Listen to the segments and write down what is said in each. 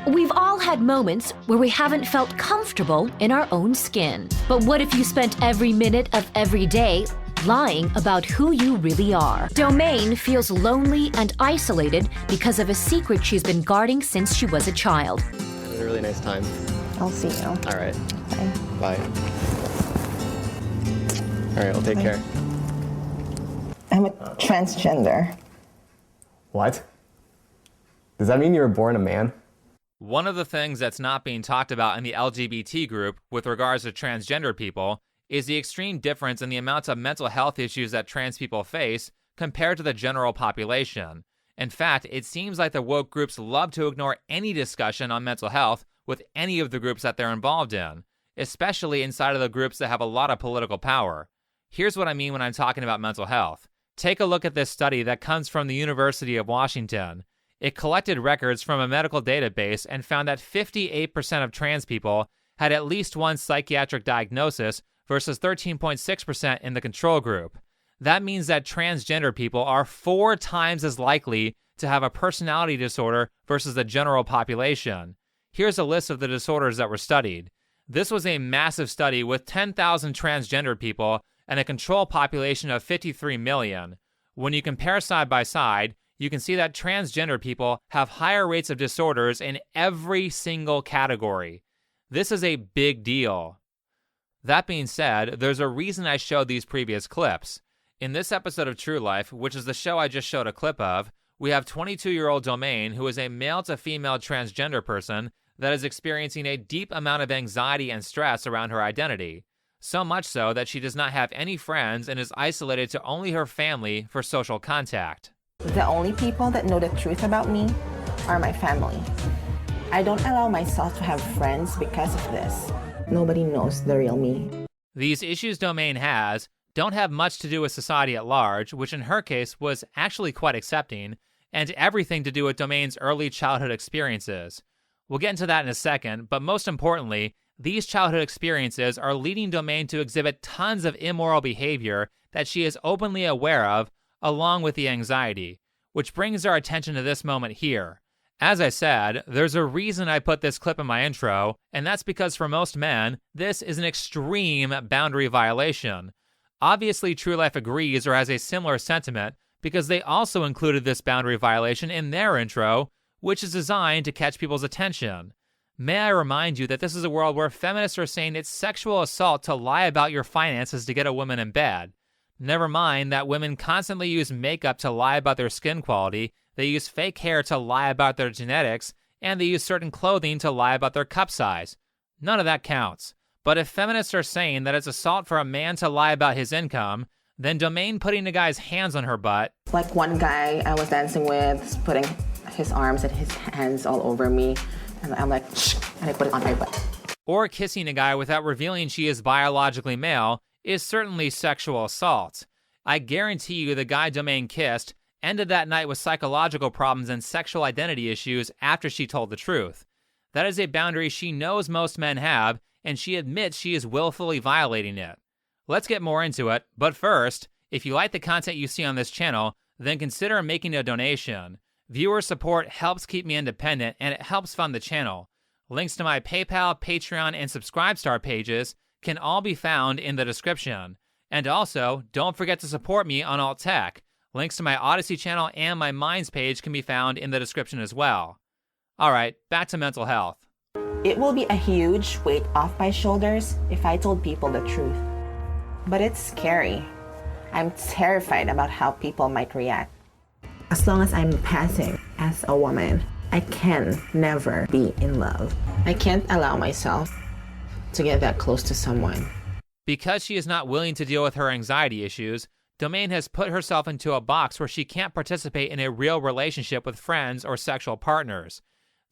We've all had moments where we haven't felt comfortable in our own skin. But what if you spent every minute of every day lying about who you really are? Domain feels lonely and isolated because of a secret she's been guarding since she was a child. Had a really nice time. I'll see you. All right. Bye. Bye. All right, well, take care. I'm a transgender. What? Does that mean you were born a man? One of the things that's not being talked about in the LGBT group with regards to transgender people is the extreme difference in the amount of mental health issues that trans people face compared to the general population. In fact, it seems like the woke groups love to ignore any discussion on mental health with any of the groups that they're involved in, especially inside of the groups that have a lot of political power. Here's what I mean when I'm talking about mental health. Take a look at this study that comes from the University of Washington. It collected records from a medical database and found that 58% of trans people had at least one psychiatric diagnosis versus 13.6% in the control group. That means that transgender people are 4 times as likely to have a personality disorder versus the general population. Here's a list of the disorders that were studied. This was a massive study with 10,000 transgender people and a control population of 53 million. When you compare side by side, you can see that transgender people have higher rates of disorders in every single category. This is a big deal. That being said, there's a reason I showed these previous clips. In this episode of True Life, which is the show I just showed a clip of, we have 22-year-old Domain, who is a male to female transgender person that is experiencing a deep amount of anxiety and stress around her identity. So much so that she does not have any friends and is isolated to only her family for social contact. The only people that know the truth about me are my family. I don't allow myself to have friends because of this. Nobody knows the real me. These issues Domain has don't have much to do with society at large, which in her case was actually quite accepting, and everything to do with Domain's early childhood experiences. We'll get into that in a second, but most importantly, these childhood experiences are leading Domain to exhibit tons of immoral behavior that she is openly aware of, along with the anxiety, which brings our attention to this moment here. As I said, there's a reason I put this clip in my intro, and that's because for most men, this is an extreme boundary violation. Obviously, True Life agrees or has a similar sentiment because they also included this boundary violation in their intro, which is designed to catch people's attention. May I remind you that this is a world where feminists are saying it's sexual assault to lie about your finances to get a woman in bed. Never mind that women constantly use makeup to lie about their skin quality, they use fake hair to lie about their genetics, and they use certain clothing to lie about their cup size. None of that counts. But if feminists are saying that it's assault for a man to lie about his income, then Domain putting a guy's hands on her butt. Like one guy I was dancing with, putting his arms and his hands all over me, and I'm like, shh, and I put it on my butt. Or kissing a guy without revealing she is biologically male is certainly sexual assault. I guarantee you the guy Domain kissed ended that night with psychological problems and sexual identity issues after she told the truth. That is a boundary she knows most men have, and she admits she is willfully violating it. Let's get more into it, but first, if you like the content you see on this channel, then consider making a donation. Viewer support helps keep me independent, and it helps fund the channel. Links to my PayPal, Patreon, and Subscribestar pages can all be found in the description. And also, don't forget to support me on Alt Tech. Links to my Odysee channel and my Minds page can be found in the description as well. Alright, back to mental health. It will be a huge weight off my shoulders if I told people the truth. But it's scary. I'm terrified about how people might react. As long as I'm passing as a woman, I can never be in love. I can't allow myself to get that close to someone. Because she is not willing to deal with her anxiety issues, Domain has put herself into a box where she can't participate in a real relationship with friends or sexual partners.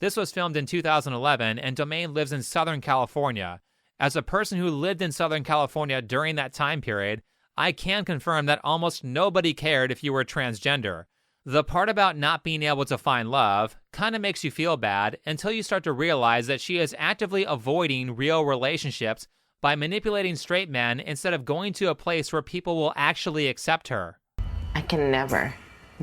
This was filmed in 2011, and Domain lives in Southern California. As a person who lived in Southern California during that time period, I can confirm that almost nobody cared if you were transgender. The part about not being able to find love kind of makes you feel bad until you start to realize that she is actively avoiding real relationships by manipulating straight men instead of going to a place where people will actually accept her. I can never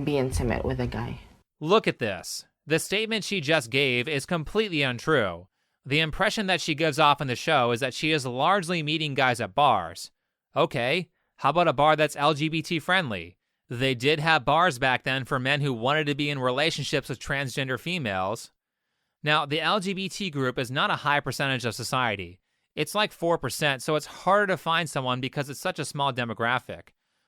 be intimate with a guy. Look at this. The statement she just gave is completely untrue. The impression that she gives off in the show is that she is largely meeting guys at bars. Okay, how about a bar that's LGBT friendly? They did have bars back then for men who wanted to be in relationships with transgender females. Now, the LGBT group is not a high percentage of society. It's like 4%, so it's harder to find someone because it's such a small demographic.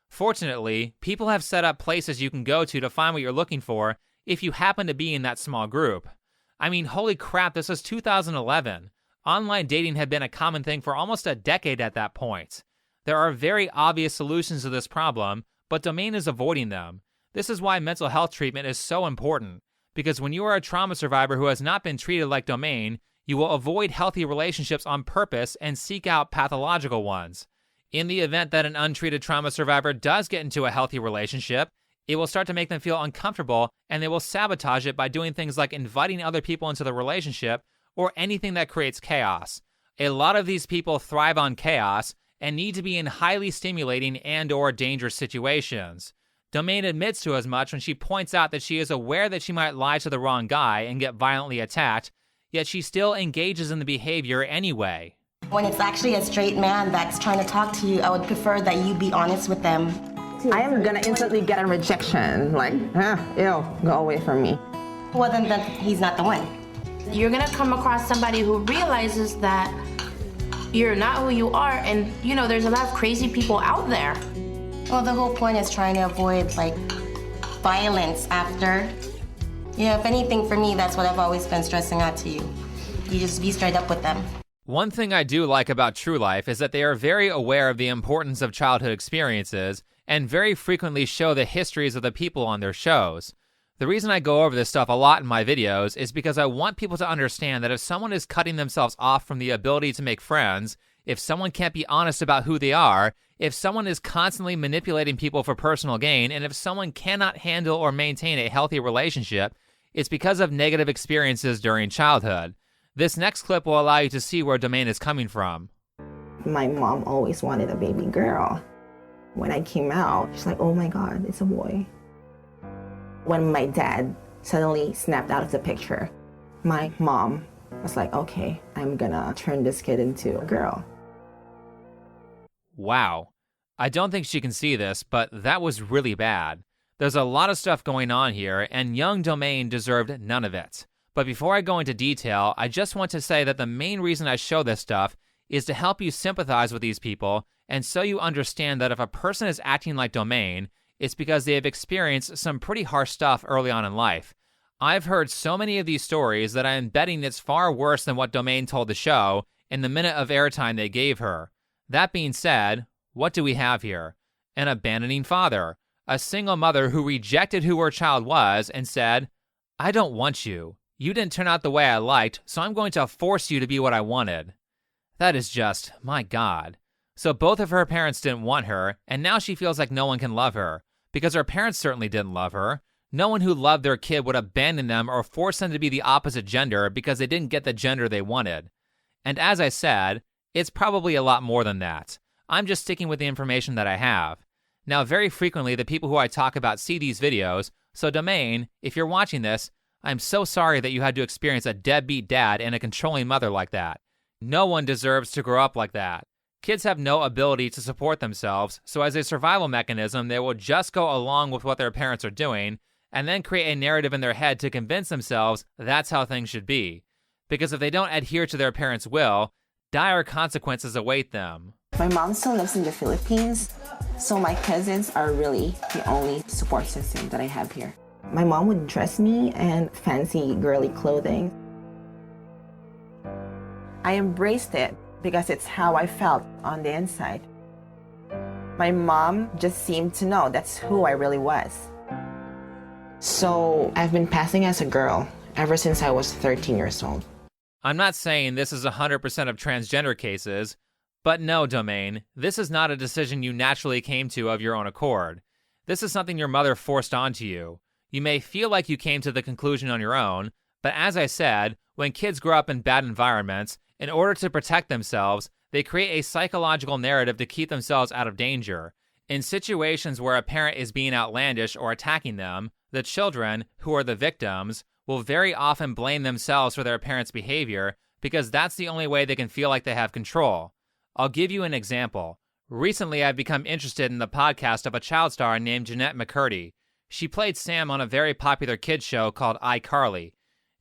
Fortunately, people have set up places you can go to find what you're looking for if you happen to be in that small group. I mean, holy crap, this is 2011. Online dating had been a common thing for almost a decade at that point. There are very obvious solutions to this problem, but Domain is avoiding them. This is why mental health treatment is so important, because when you are a trauma survivor who has not been treated like Domain, you will avoid healthy relationships on purpose and seek out pathological ones. In the event that an untreated trauma survivor does get into a healthy relationship, it will start to make them feel uncomfortable, and they will sabotage it by doing things like inviting other people into the relationship or anything that creates chaos. A lot of these people thrive on chaos and need to be in highly stimulating and/or dangerous situations. Domain admits to as much when she points out that she is aware that she might lie to the wrong guy and get violently attacked, yet she still engages in the behavior anyway. When it's actually a straight man that's trying to talk to you, I would prefer that you be honest with them. I am gonna instantly get a rejection, like, ew, go away from me. Well, then he's not the one. You're gonna come across somebody who realizes that you're not who you are, and there's a lot of crazy people out there. Well, the whole point is trying to avoid like violence after. Yeah, if anything, for me, that's what I've always been stressing out to you. You just be straight up with them. One thing I do like about True Life is that they are very aware of the importance of childhood experiences and very frequently show the histories of the people on their shows. The reason I go over this stuff a lot in my videos is because I want people to understand that if someone is cutting themselves off from the ability to make friends, if someone can't be honest about who they are, if someone is constantly manipulating people for personal gain, and if someone cannot handle or maintain a healthy relationship, it's because of negative experiences during childhood. This next clip will allow you to see where Domain is coming from. My mom always wanted a baby girl. When I came out, she's like, oh my God, it's a boy. When my dad suddenly snapped out of the picture, my mom was like, okay, I'm gonna turn this kid into a girl. Wow. I don't think she can see this, but that was really bad. There's a lot of stuff going on here, and young Domain deserved none of it. But before I go into detail, I just want to say that the main reason I show this stuff is to help you sympathize with these people, and so you understand that if a person is acting like Domain, it's because they have experienced some pretty harsh stuff early on in life. I've heard so many of these stories that I'm betting it's far worse than what Domain told the show in the minute of airtime they gave her. That being said, what do we have here? An abandoning father, a single mother who rejected who her child was and said, I don't want you. You didn't turn out the way I liked, so I'm going to force you to be what I wanted. That is just, my God. So both of her parents didn't want her, and now she feels like no one can love her, because her parents certainly didn't love her. No one who loved their kid would abandon them or force them to be the opposite gender because they didn't get the gender they wanted. And as I said, it's probably a lot more than that. I'm just sticking with the information that I have. Now, very frequently, the people who I talk about see these videos, so Domain, if you're watching this, I'm so sorry that you had to experience a deadbeat dad and a controlling mother like that. No one deserves to grow up like that. Kids have no ability to support themselves, so as a survival mechanism, they will just go along with what their parents are doing, and then create a narrative in their head to convince themselves that's how things should be. Because if they don't adhere to their parents' will, dire consequences await them. My mom still lives in the Philippines, so my cousins are really the only support system that I have here. My mom would dress me in fancy girly clothing. I embraced it because it's how I felt on the inside. My mom just seemed to know that's who I really was. So I've been passing as a girl ever since I was 13 years old. I'm not saying this is 100% of transgender cases, but no, Domain, this is not a decision you naturally came to of your own accord. This is something your mother forced onto you. You may feel like you came to the conclusion on your own, but as I said, when kids grow up in bad environments, in order to protect themselves, they create a psychological narrative to keep themselves out of danger. In situations where a parent is being outlandish or attacking them, the children, who are the victims, will very often blame themselves for their parents' behavior because that's the only way they can feel like they have control. I'll give you an example. Recently, I've become interested in the podcast of a child star named Jeanette McCurdy. She played Sam on a very popular kids show called iCarly.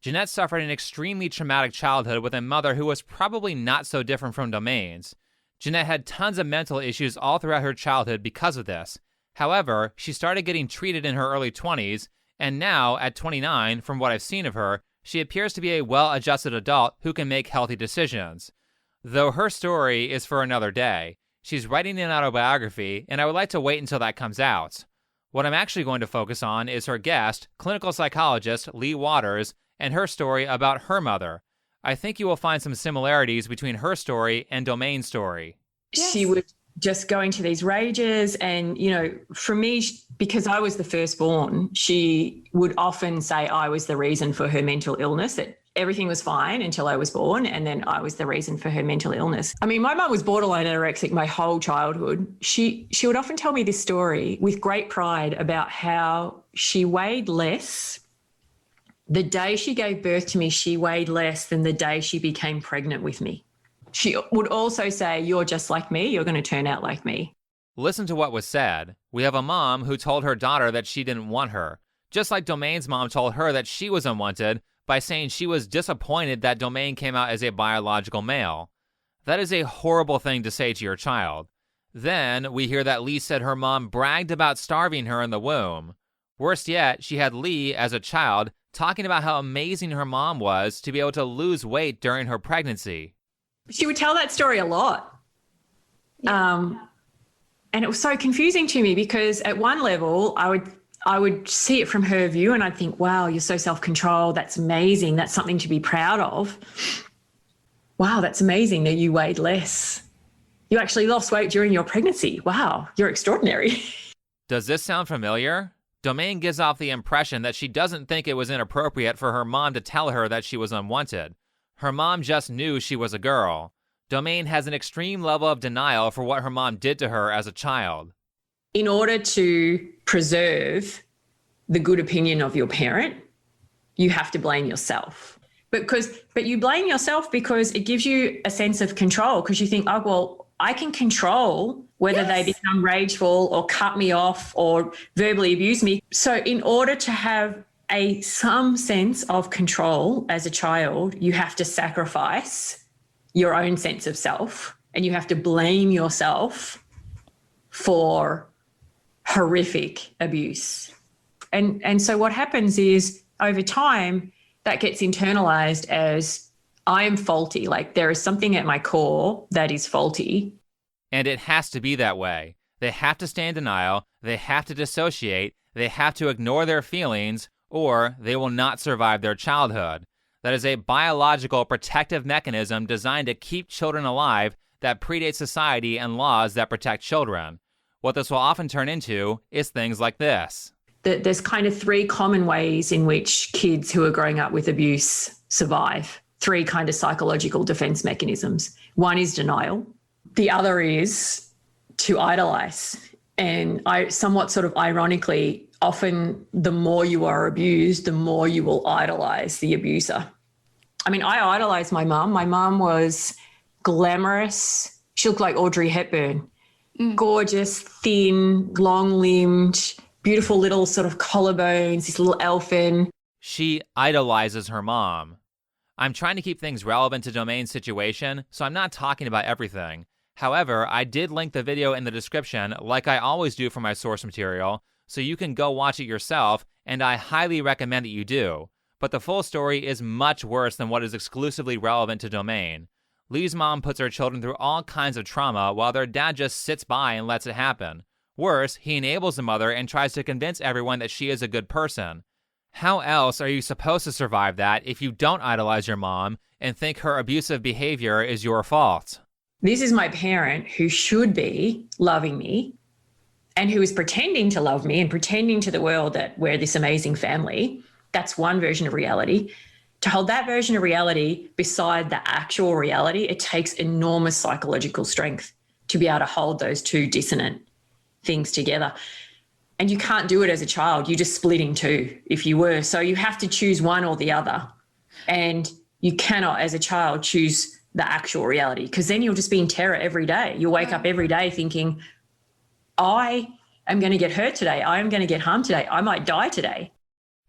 Jeanette suffered an extremely traumatic childhood with a mother who was probably not so different from Domain's. Jeanette had tons of mental issues all throughout her childhood because of this. However, she started getting treated in her early 20s, and now, at 29, from what I've seen of her, she appears to be a well-adjusted adult who can make healthy decisions. Though her story is for another day. She's writing an autobiography, and I would like to wait until that comes out. What I'm actually going to focus on is her guest, clinical psychologist Lee Waters, and her story about her mother. I think you will find some similarities between her story and Domain's story. She would just go into these rages, and, you know, for me, because I was the firstborn, she would often say I was the reason for her mental illness, that everything was fine until I was born, and then I was the reason for her mental illness. I mean, my mum was borderline anorexic my whole childhood. She would often tell me this story with great pride about how she weighed less. The day she gave birth to me, she weighed less than the day she became pregnant with me. She would also say, "You're just like me. You're going to turn out like me." Listen to what was said. We have a mom who told her daughter that she didn't want her, just like Domain's mom told her that she was unwanted by saying she was disappointed that Domain came out as a biological male. That is a horrible thing to say to your child. Then we hear that Lee said her mom bragged about starving her in the womb. Worst yet, she had Lee, as a child, talking about how amazing her mom was to be able to lose weight during her pregnancy. She would tell that story a lot. And it was so confusing to me because at one level, I would see it from her view and I'd think, wow, you're so self-controlled. That's amazing. That's something to be proud of. Wow, that's amazing that you weighed less. You actually lost weight during your pregnancy. Wow, you're extraordinary. Does this sound familiar? Domain gives off the impression that she doesn't think it was inappropriate for her mom to tell her that she was unwanted. Her mom just knew she was a girl. Domain has an extreme level of denial for what her mom did to her as a child. In order to preserve the good opinion of your parent, you have to blame yourself. But you blame yourself because it gives you a sense of control, because you think, oh, well, I can control whether they become rageful or cut me off or verbally abuse me. So in order to have some sense of control as a child, you have to sacrifice your own sense of self and you have to blame yourself for horrific abuse. And so what happens is over time that gets internalized as I am faulty, like there is something at my core that is faulty. And it has to be that way. They have to stay in denial, they have to dissociate, they have to ignore their feelings, or they will not survive their childhood. That is a biological protective mechanism designed to keep children alive that predates society and laws that protect children. What this will often turn into is things like this. There's kind of three common ways in which kids who are growing up with abuse survive. Three kind of psychological defense mechanisms. One is denial. The other is to idolize. And I somewhat sort of ironically, often the more you are abused, the more you will idolize the abuser. I mean, I idolized my mum. My mum was glamorous. She looked like Audrey Hepburn. Gorgeous, thin, long-limbed, beautiful little sort of collarbones, this little elfin. She idolizes her mom. I'm trying to keep things relevant to Domain's situation, so I'm not talking about everything. However, I did link the video in the description, like I always do for my source material, so you can go watch it yourself, and I highly recommend that you do. But the full story is much worse than what is exclusively relevant to Domain. Lee's mom puts her children through all kinds of trauma while their dad just sits by and lets it happen. Worse, he enables the mother and tries to convince everyone that she is a good person. How else are you supposed to survive that if you don't idolize your mom and think her abusive behavior is your fault? This is my parent who should be loving me and who is pretending to love me and pretending to the world that we're this amazing family. That's one version of reality. To hold that version of reality beside the actual reality, it takes enormous psychological strength to be able to hold those two dissonant things together. And you can't do it as a child. You just split in two if you were. So you have to choose one or the other. And you cannot, as a child, choose the actual reality, because then you'll just be in terror every day. You'll wake up every day thinking, I am going to get hurt today. I am going to get harmed today. I might die today.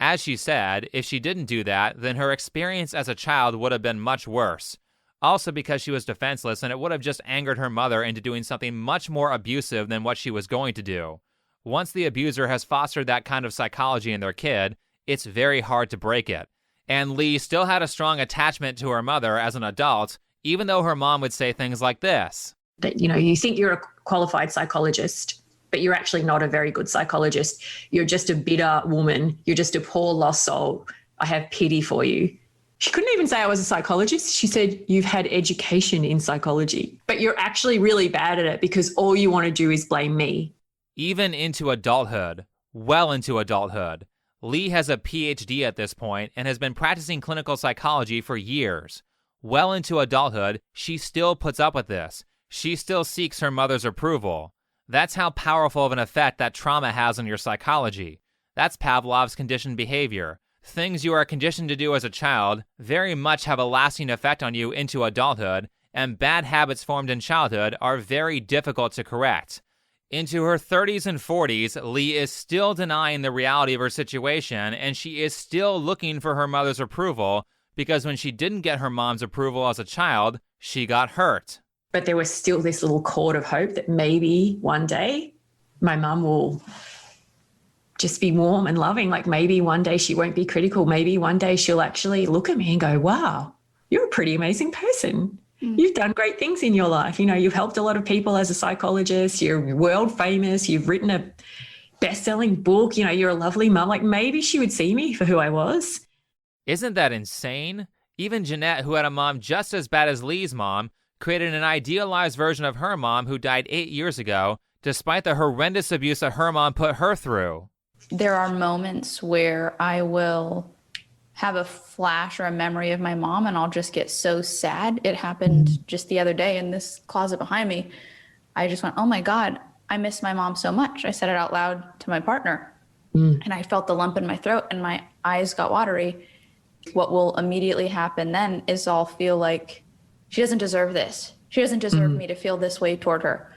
As she said, if she didn't do that, then her experience as a child would have been much worse. Also because she was defenseless, and it would have just angered her mother into doing something much more abusive than what she was going to do. Once the abuser has fostered that kind of psychology in their kid, it's very hard to break it. And Lee still had a strong attachment to her mother as an adult, even though her mom would say things like this. That, you think you're a qualified psychologist, but you're actually not a very good psychologist. You're just a bitter woman. You're just a poor lost soul. I have pity for you. She couldn't even say I was a psychologist. She said, you've had education in psychology, but you're actually really bad at it because all you want to do is blame me. Even into adulthood, well into adulthood, Lee has a PhD at this point and has been practicing clinical psychology for years. Well into adulthood, she still puts up with this. She still seeks her mother's approval. That's how powerful of an effect that trauma has on your psychology. That's Pavlov's conditioned behavior. Things you are conditioned to do as a child very much have a lasting effect on you into adulthood, and bad habits formed in childhood are very difficult to correct. Into her 30s and 40s, Lee is still denying the reality of her situation, and she is still looking for her mother's approval, because when she didn't get her mom's approval as a child, she got hurt. But there was still this little cord of hope that maybe one day my mum will just be warm and loving. Like maybe one day she won't be critical. Maybe one day she'll actually look at me and go, wow, you're a pretty amazing person. You've done great things in your life. You've helped a lot of people as a psychologist. You're world famous. You've written a best-selling book. You're a lovely mum. Like maybe she would see me for who I was. Isn't that insane? Even Jeanette, who had a mom just as bad as Lee's mom, created an idealized version of her mom who died 8 years ago, despite the horrendous abuse that her mom put her through. There are moments where I will have a flash or a memory of my mom and I'll just get so sad. It happened just the other day in this closet behind me. I just went, oh my God, I miss my mom so much. I said it out loud to my partner and I felt the lump in my throat and my eyes got watery. What will immediately happen then is I'll feel like she doesn't deserve this. She doesn't deserve me to feel this way toward her.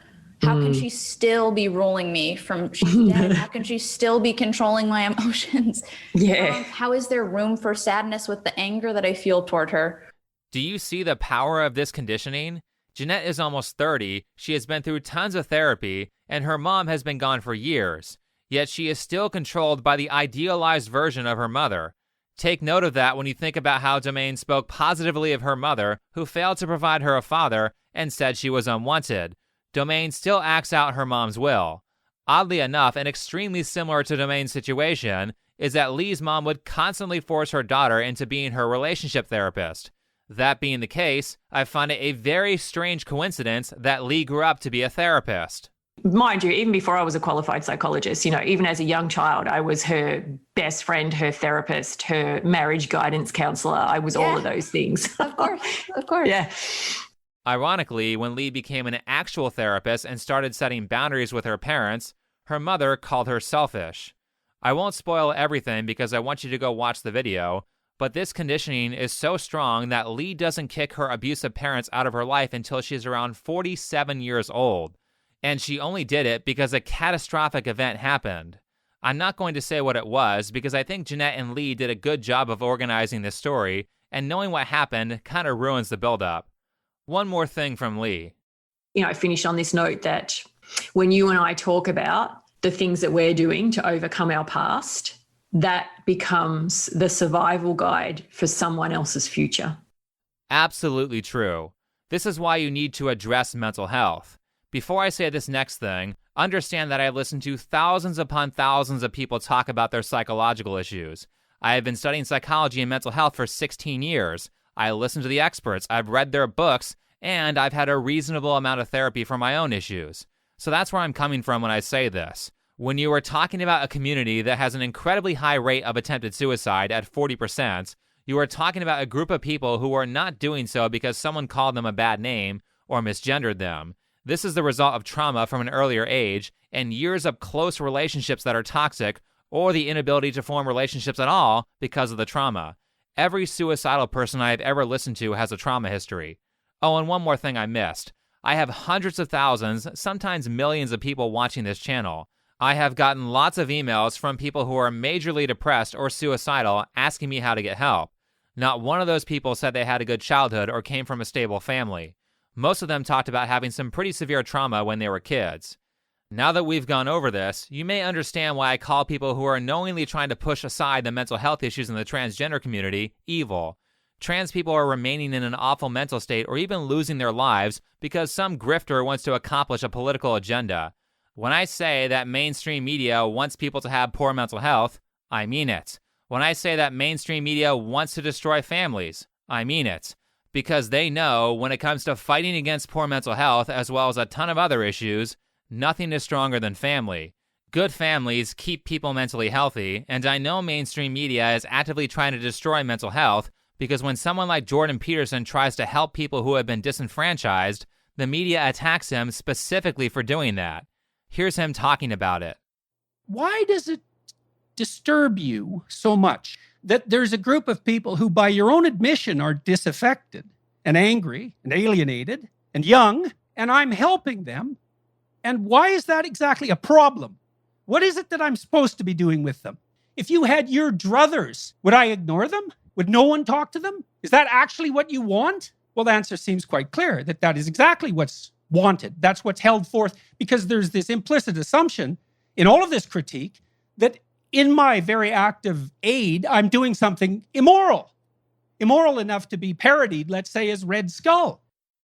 How can she still be ruling me from she's dead? How can she still be controlling my emotions? Yeah. How is there room for sadness with the anger that I feel toward her? Do you see the power of this conditioning? Jeanette is almost 30, she has been through tons of therapy, and her mom has been gone for years. Yet she is still controlled by the idealized version of her mother. Take note of that when you think about how Domain spoke positively of her mother, who failed to provide her a father and said she was unwanted. Domain still acts out her mom's will. Oddly enough, and extremely similar to Domain's situation, is that Lee's mom would constantly force her daughter into being her relationship therapist. That being the case, I find it a very strange coincidence that Lee grew up to be a therapist. Mind you, even before I was a qualified psychologist, even as a young child, I was her best friend, her therapist, her marriage guidance counselor. I was all of those things. Of course, of course. Yeah. Ironically, when Lee became an actual therapist and started setting boundaries with her parents, her mother called her selfish. I won't spoil everything because I want you to go watch the video, but this conditioning is so strong that Lee doesn't kick her abusive parents out of her life until she's around 47 years old. And she only did it because a catastrophic event happened. I'm not going to say what it was because I think Jeanette and Lee did a good job of organizing this story, and knowing what happened kind of ruins the buildup. One more thing from Lee. I finish on this note that when you and I talk about the things that we're doing to overcome our past, that becomes the survival guide for someone else's future. Absolutely true. This is why you need to address mental health. Before I say this next thing, understand that I've listened to thousands upon thousands of people talk about their psychological issues. I have been studying psychology and mental health for 16 years. I listen to the experts, I've read their books, and I've had a reasonable amount of therapy for my own issues. So that's where I'm coming from when I say this. When you are talking about a community that has an incredibly high rate of attempted suicide at 40%, you are talking about a group of people who are not doing so because someone called them a bad name or misgendered them. This is the result of trauma from an earlier age and years of close relationships that are toxic, or the inability to form relationships at all because of the trauma. Every suicidal person I have ever listened to has a trauma history. Oh, and one more thing I missed. I have hundreds of thousands, sometimes millions of people watching this channel. I have gotten lots of emails from people who are majorly depressed or suicidal asking me how to get help. Not one of those people said they had a good childhood or came from a stable family. Most of them talked about having some pretty severe trauma when they were kids. Now that we've gone over this, you may understand why I call people who are knowingly trying to push aside the mental health issues in the transgender community evil. Trans people are remaining in an awful mental state or even losing their lives because some grifter wants to accomplish a political agenda. When I say that mainstream media wants people to have poor mental health, I mean it. When I say that mainstream media wants to destroy families, I mean it. Because they know when it comes to fighting against poor mental health as well as a ton of other issues, nothing is stronger than family. Good families keep people mentally healthy, and I know mainstream media is actively trying to destroy mental health because when someone like Jordan Peterson tries to help people who have been disenfranchised, the media attacks him specifically for doing that. Here's him talking about it. Why does it disturb you so much that there's a group of people who, by your own admission, are disaffected and angry and alienated and young, and I'm helping them? And why is that exactly a problem? What is it that I'm supposed to be doing with them? If you had your druthers, would I ignore them? Would no one talk to them? Is that actually what you want? Well, the answer seems quite clear, that that is exactly what's wanted. That's what's held forth, because there's this implicit assumption in all of this critique that in my very active aid, I'm doing something immoral. Immoral enough to be parodied, let's say, as Red Skull.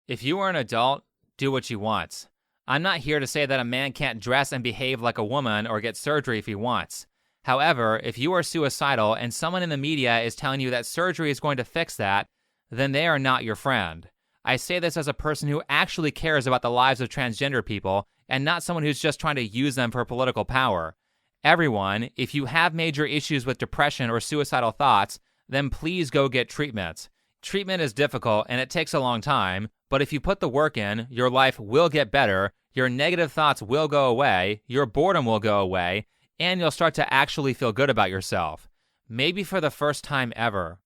If you are an adult, do what you want. I'm not here to say that a man can't dress and behave like a woman or get surgery if he wants. However, if you are suicidal and someone in the media is telling you that surgery is going to fix that, then they are not your friend. I say this as a person who actually cares about the lives of transgender people and not someone who's just trying to use them for political power. Everyone, if you have major issues with depression or suicidal thoughts, then please go get treatment. Treatment is difficult and it takes a long time, but if you put the work in, your life will get better, your negative thoughts will go away, your boredom will go away, and you'll start to actually feel good about yourself. Maybe for the first time ever.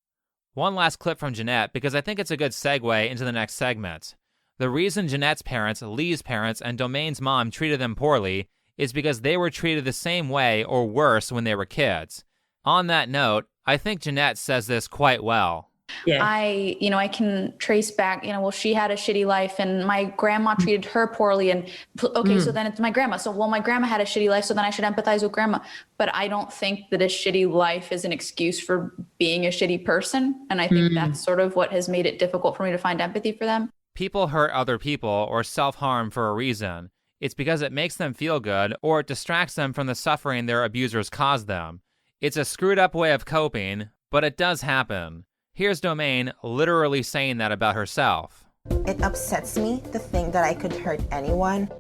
One last clip from Jeanette, because I think it's a good segue into the next segment. The reason Jeanette's parents, Lee's parents, and Domain's mom treated them poorly is because they were treated the same way or worse when they were kids. On that note, I think Jeanette says this quite well. Yeah. I can trace back, well, she had a shitty life and my grandma treated her poorly and okay, so then it's my grandma. So, well, my grandma had a shitty life, so then I should empathize with grandma. But I don't think that a shitty life is an excuse for being a shitty person. And I think that's sort of what has made it difficult for me to find empathy for them. People hurt other people or self-harm for a reason. It's because it makes them feel good or it distracts them from the suffering their abusers caused them. It's a screwed up way of coping, but it does happen. Here's Domain literally saying that about herself. It upsets me to think that I could hurt anyone,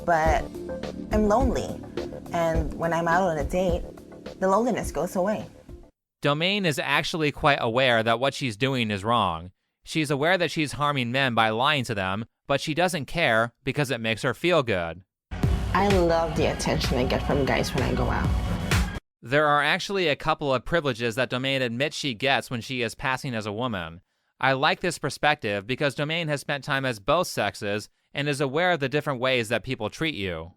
but I'm lonely. And when I'm out on a date, the loneliness goes away. Domain is actually quite aware that what she's doing is wrong. She's aware that she's harming men by lying to them, but she doesn't care because it makes her feel good. I love the attention I get from guys when I go out. There are actually a couple of privileges that Domain admits she gets when she is passing as a woman. I like this perspective because Domain has spent time as both sexes and is aware of the different ways that people treat you.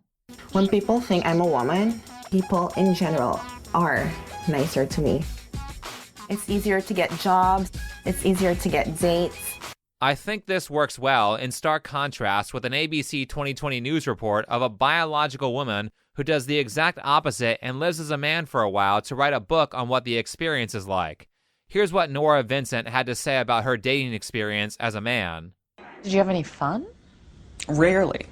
When people think I'm a woman, people in general are nicer to me. It's easier to get jobs, it's easier to get dates. I think this works well in stark contrast with an ABC 2020 news report of a biological woman who does the exact opposite and lives as a man for a while to write a book on what the experience is like. Here's what Nora Vincent had to say about her dating experience as a man. Did you have any fun? Rarely.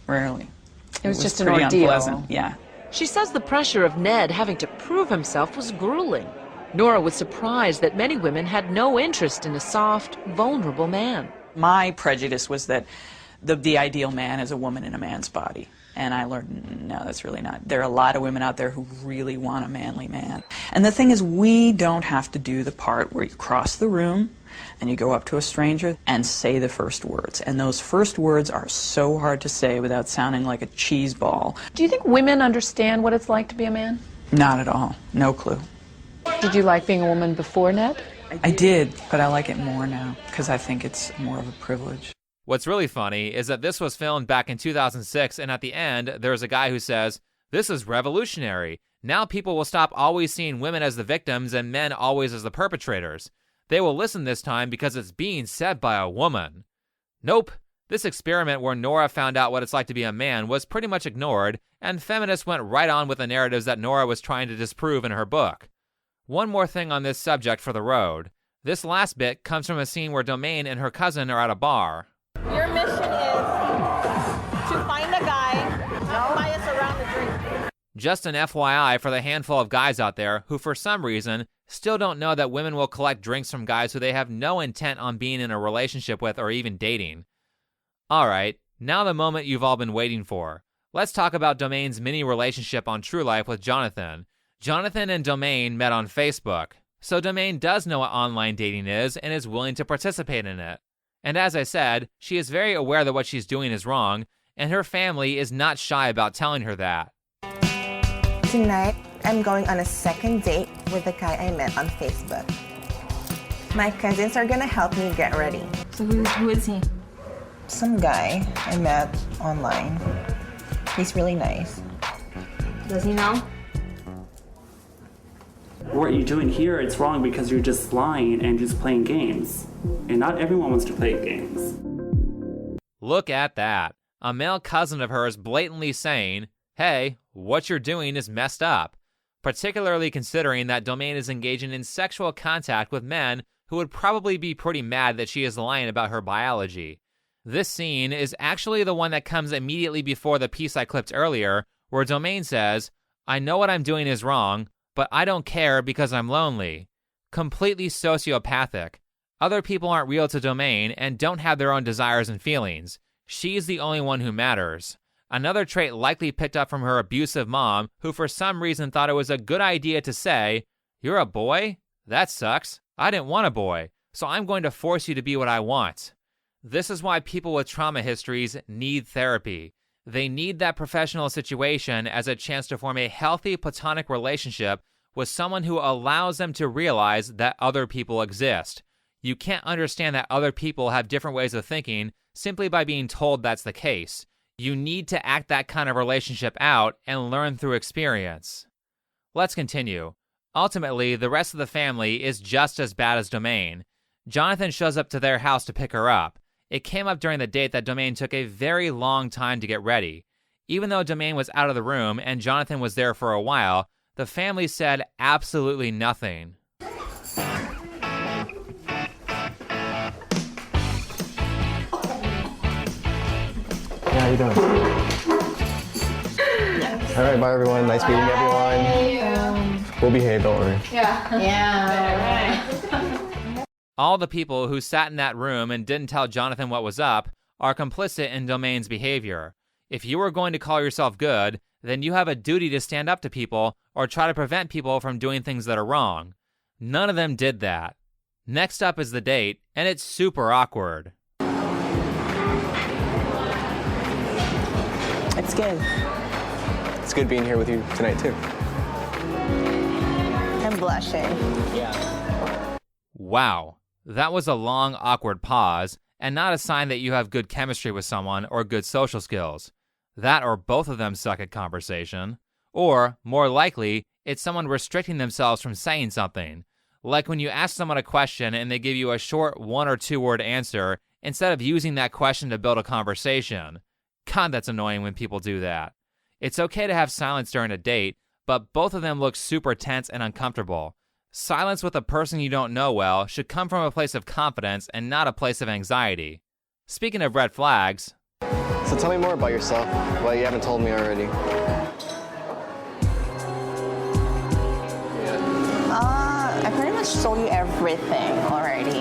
It was just an pretty ordeal. Unpleasant. Yeah. She says the pressure of Ned having to prove himself was grueling. Nora was surprised that many women had no interest in a soft, vulnerable man. My prejudice was that the ideal man is a woman in a man's body. And I learned, no, that's really not. There are a lot of women out there who really want a manly man. And the thing is, we don't have to do the part where you cross the room and you go up to a stranger and say the first words. And those first words are so hard to say without sounding like a cheese ball. Do you think women understand what it's like to be a man? Not at all. No clue. Did you like being a woman before, Ned? I did, but I like it more now because I think it's more of a privilege. What's really funny is that this was filmed back in 2006, and at the end, there's a guy who says, "This is revolutionary. Now people will stop always seeing women as the victims and men always as the perpetrators. They will listen this time because it's being said by a woman." Nope. This experiment where Nora found out what it's like to be a man was pretty much ignored, and feminists went right on with the narratives that Nora was trying to disprove in her book. One more thing on this subject for the road. This last bit comes from a scene where Domaine and her cousin are at a bar. Your mission is to find a guy, buy us a round of drink. Just an FYI for the handful of guys out there who, for some reason, still don't know that women will collect drinks from guys who they have no intent on being in a relationship with or even dating. Alright, now the moment you've all been waiting for. Let's talk about Domaine's mini relationship on True Life with Jonathan. Jonathan and Domaine met on Facebook, so Domaine does know what online dating is and is willing to participate in it. And as I said, she is very aware that what she's doing is wrong, and her family is not shy about telling her that. Tonight, I'm going on a second date with the guy I met on Facebook. My cousins are gonna help me get ready. So who is he? Some guy I met online. He's really nice. Does he know? What you're doing here, it's wrong because you're just lying and just playing games. And not everyone wants to play games. Look at that. A male cousin of hers blatantly saying, "Hey, what you're doing is messed up," particularly considering that Domaine is engaging in sexual contact with men who would probably be pretty mad that she is lying about her biology. This scene is actually the one that comes immediately before the piece I clipped earlier, where Domaine says, "I know what I'm doing is wrong, but I don't care because I'm lonely." Completely sociopathic. Other people aren't real to Domaine and don't have their own desires and feelings. She's the only one who matters. Another trait likely picked up from her abusive mom, who for some reason thought it was a good idea to say, "You're a boy? That sucks. I didn't want a boy, so I'm going to force you to be what I want." This is why people with trauma histories need therapy. They need that professional situation as a chance to form a healthy platonic relationship with someone who allows them to realize that other people exist. You can't understand that other people have different ways of thinking simply by being told that's the case. You need to act that kind of relationship out and learn through experience. Let's continue. Ultimately, the rest of the family is just as bad as Domaine. Jonathan shows up to their house to pick her up. It came up during the date that Domaine took a very long time to get ready. Even though Domaine was out of the room and Jonathan was there for a while, the family said absolutely nothing. Yeah, how you doing? All right, bye everyone. Nice meeting everyone. We'll behave, don't worry. Yeah. All the people who sat in that room and didn't tell Jonathan what was up are complicit in Domaine's behavior. If you are going to call yourself good, then you have a duty to stand up to people or try to prevent people from doing things that are wrong. None of them did that. Next up is the date, and it's super awkward. It's good. It's good being here with you tonight, too. I'm blushing. Yeah. Wow, that was a long, awkward pause, and not a sign that you have good chemistry with someone or good social skills. That or both of them suck at conversation. Or, more likely, it's someone restricting themselves from saying something. Like when you ask someone a question and they give you a short 1 or 2 word answer instead of using that question to build a conversation. God, that's annoying when people do that. It's okay to have silence during a date, but both of them look super tense and uncomfortable. Silence with a person you don't know well should come from a place of confidence and not a place of anxiety. Speaking of red flags... So tell me more about yourself, what you haven't told me already. I pretty much told you everything already.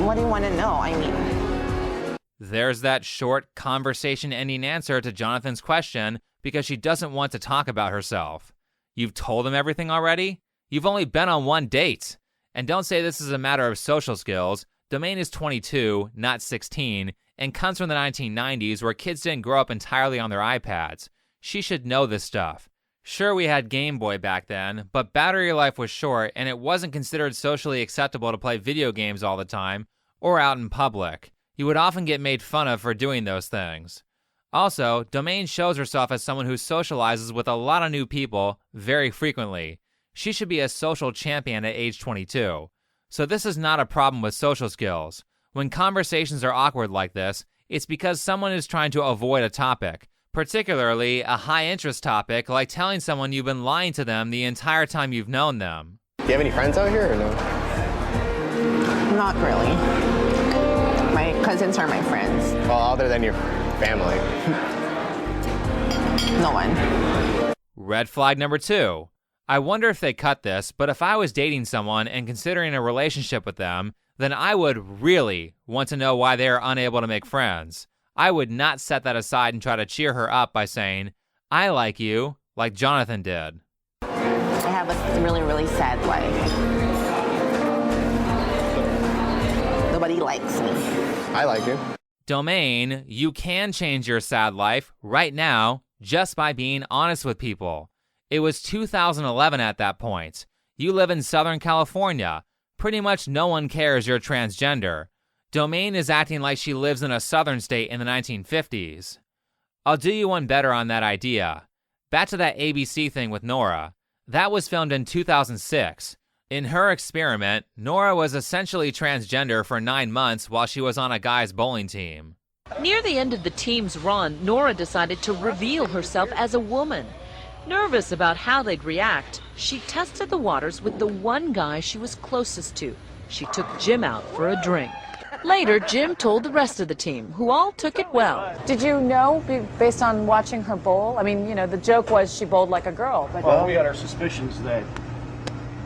What do you want to know? I mean... There's that short, conversation-ending answer to Jonathan's question because she doesn't want to talk about herself. You've told him everything already? You've only been on one date. And don't say this is a matter of social skills. Domain is 22, not 16, and comes from the 1990s where kids didn't grow up entirely on their iPads. She should know this stuff. Sure, we had Game Boy back then, but battery life was short and it wasn't considered socially acceptable to play video games all the time or out in public. You would often get made fun of for doing those things. Also, Domain shows herself as someone who socializes with a lot of new people very frequently. She should be a social champion at age 22. So this is not a problem with social skills. When conversations are awkward like this, it's because someone is trying to avoid a topic, particularly a high-interest topic like telling someone you've been lying to them the entire time you've known them. Do you have any friends out here or no? Not really. My cousins are my friends. Well, other than your family. No one. Red flag number 2. I wonder if they cut this, but if I was dating someone and considering a relationship with them, then I would really want to know why they are unable to make friends. I would not set that aside and try to cheer her up by saying, I like you, like Jonathan did. I have a really, really sad life. Nobody likes me. I like you. Domain, you can change your sad life right now just by being honest with people. It was 2011 at that point. You live in Southern California. Pretty much no one cares you're transgender. Domain is acting like she lives in a southern state in the 1950s. I'll do you one better on that idea. Back to that ABC thing with Nora. That was filmed in 2006. In her experiment, Nora was essentially transgender for 9 months while she was on a guy's bowling team. Near the end of the team's run, Nora decided to reveal herself as a woman. Nervous about how they'd react, she tested the waters with the one guy she was closest to. She took Jim out for a drink. Later, Jim told the rest of the team, who all took it well. Did you know, based on watching her bowl? I mean, you know, the joke was she bowled like a girl. But well, we had our suspicions that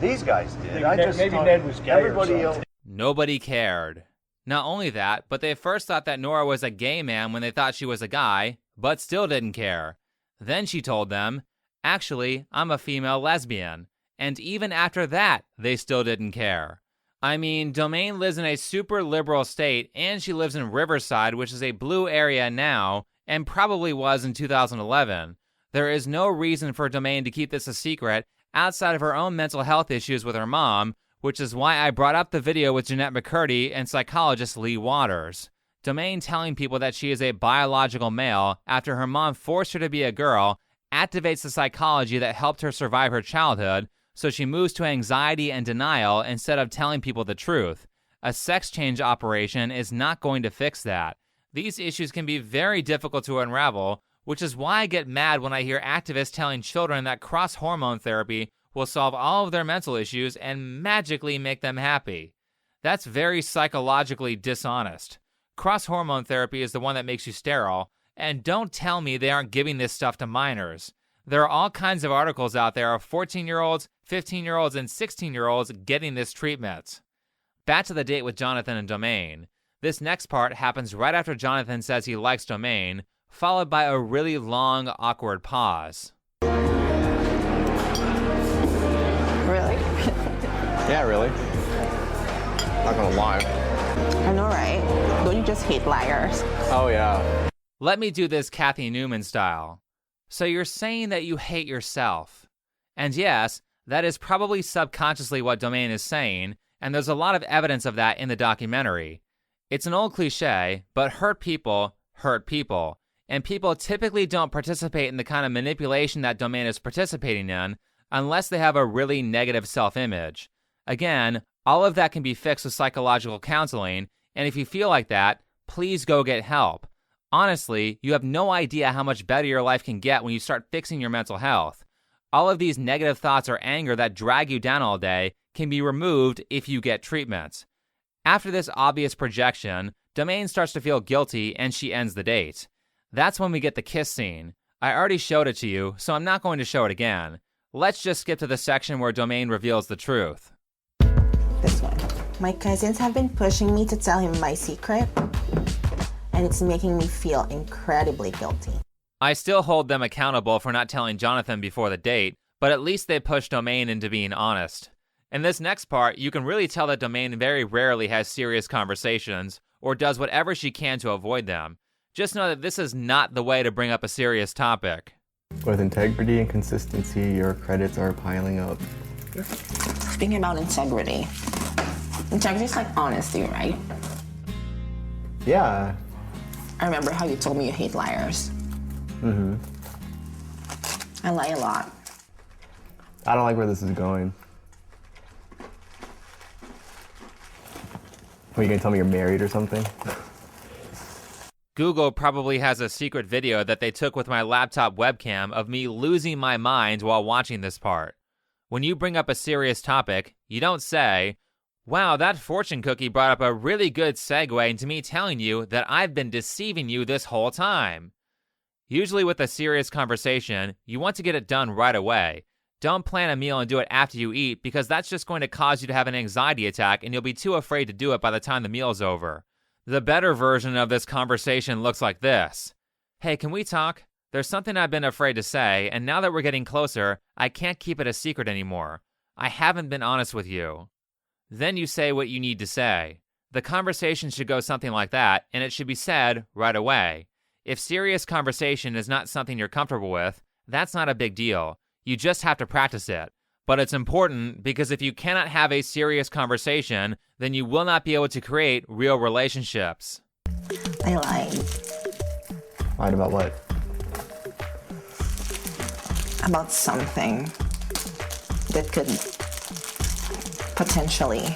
these guys did. Maybe Ned was gay. Everybody else. Nobody cared. Not only that, but they first thought that Nora was a gay man when they thought she was a guy, but still didn't care. Then she told them, actually, I'm a female lesbian. And even after that, they still didn't care. I mean, Domain lives in a super liberal state, and she lives in Riverside, which is a blue area now, and probably was in 2011. There is no reason for Domain to keep this a secret outside of her own mental health issues with her mom, which is why I brought up the video with Jeanette McCurdy and psychologist Lee Waters. Domain telling people that she is a biological male after her mom forced her to be a girl activates the psychology that helped her survive her childhood, so she moves to anxiety and denial instead of telling people the truth. A sex change operation is not going to fix that. These issues can be very difficult to unravel, which is why I get mad when I hear activists telling children that cross-hormone therapy will solve all of their mental issues and magically make them happy. That's very psychologically dishonest. Cross-hormone therapy is the one that makes you sterile, and don't tell me they aren't giving this stuff to minors. There are all kinds of articles out there of 14-year-olds, 15-year-olds, and 16-year-olds getting this treatment. Back to the date with Jonathan and Domain. This next part happens right after Jonathan says he likes Domain, followed by a really long, awkward pause. Really? Yeah, really. Not gonna lie. I know, right? Don't you just hate liars? Oh, yeah. Let me do this Kathy Newman style. So you're saying that you hate yourself. And yes, that is probably subconsciously what Domain is saying, and there's a lot of evidence of that in the documentary. It's an old cliche, but hurt people, and people typically don't participate in the kind of manipulation that Domain is participating in unless they have a really negative self-image. Again, all of that can be fixed with psychological counseling, and if you feel like that, please go get help. Honestly, you have no idea how much better your life can get when you start fixing your mental health. All of these negative thoughts or anger that drag you down all day can be removed if you get treatment. After this obvious projection, Domain starts to feel guilty and she ends the date. That's when we get the kiss scene. I already showed it to you, so I'm not going to show it again. Let's just skip to the section where Domain reveals the truth. This one. My cousins have been pushing me to tell him my secret, and it's making me feel incredibly guilty. I still hold them accountable for not telling Jonathan before the date, but at least they push Domain into being honest. In this next part, you can really tell that Domain very rarely has serious conversations or does whatever she can to avoid them. Just know that this is not the way to bring up a serious topic. With integrity and consistency, your credits are piling up. Speaking about integrity, integrity is like honesty, right? Yeah. I remember how you told me you hate liars. Mm-hmm. I lie a lot. I don't like where this is going. Are you gonna tell me you're married or something? Google probably has a secret video that they took with my laptop webcam of me losing my mind while watching this part. When you bring up a serious topic, you don't say, "Wow, that fortune cookie brought up a really good segue into me telling you that I've been deceiving you this whole time." Usually with a serious conversation, you want to get it done right away. Don't plan a meal and do it after you eat because that's just going to cause you to have an anxiety attack and you'll be too afraid to do it by the time the meal's over. The better version of this conversation looks like this. "Hey, can we talk? There's something I've been afraid to say, and now that we're getting closer, I can't keep it a secret anymore. I haven't been honest with you." Then you say what you need to say. The conversation should go something like that, and it should be said right away. If serious conversation is not something you're comfortable with, that's not a big deal. You just have to practice it. But it's important because if you cannot have a serious conversation, then you will not be able to create real relationships. I lied. Lied about what? About something that could potentially,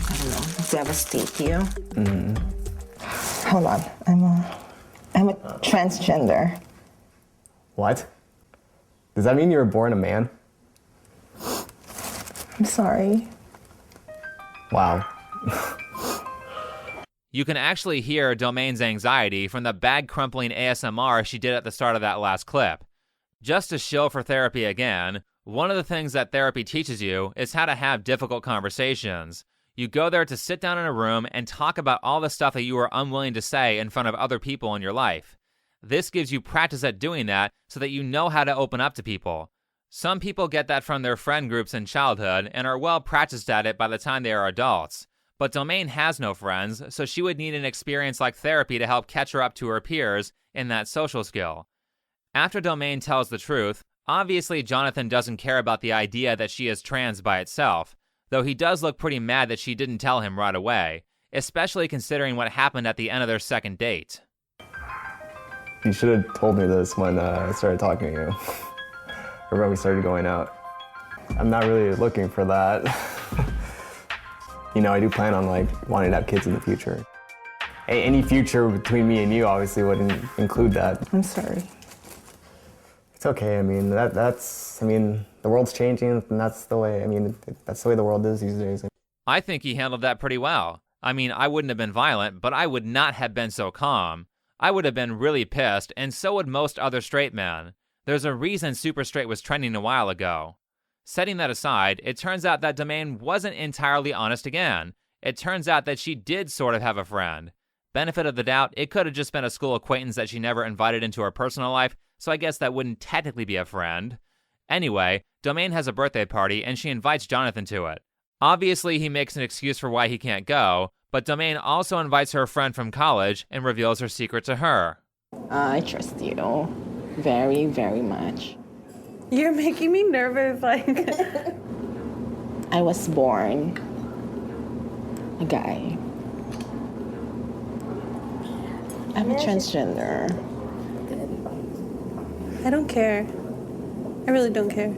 I don't know, devastate you. Mm-hmm. Hold on, I'm a transgender. What? Does that mean you were born a man? I'm sorry. Wow. You can actually hear Domain's anxiety from the bag crumpling ASMR she did at the start of that last clip. Just to shill for therapy again, one of the things that therapy teaches you is how to have difficult conversations. You go there to sit down in a room and talk about all the stuff that you are unwilling to say in front of other people in your life. This gives you practice at doing that so that you know how to open up to people. Some people get that from their friend groups in childhood and are well practiced at it by the time they are adults. But Domain has no friends, so she would need an experience like therapy to help catch her up to her peers in that social skill. After Domain tells the truth, obviously Jonathan doesn't care about the idea that she is trans by itself, though he does look pretty mad that she didn't tell him right away, especially considering what happened at the end of their second date. You should have told me this when I started talking to you. Or when we started going out. I'm not really looking for that. You know, I do plan on wanting to have kids in the future. Any future between me and you obviously wouldn't include that. I'm sorry. It's okay. I mean, the world's changing, and that's the way. That's the way the world is these days. I think he handled that pretty well. I wouldn't have been violent, but I would not have been so calm. I would have been really pissed, and so would most other straight men. There's a reason Super Straight was trending a while ago. Setting that aside, it turns out that Domain wasn't entirely honest again. It turns out that she did sort of have a friend. Benefit of the doubt, it could have just been a school acquaintance that she never invited into her personal life, so I guess that wouldn't technically be a friend. Anyway, Domain has a birthday party, and she invites Jonathan to it. Obviously, he makes an excuse for why he can't go, but Domain also invites her friend from college and reveals her secret to her. I trust you very, very much. You're making me nervous, I was born a guy. I'm a transgender. I don't care. I really don't care.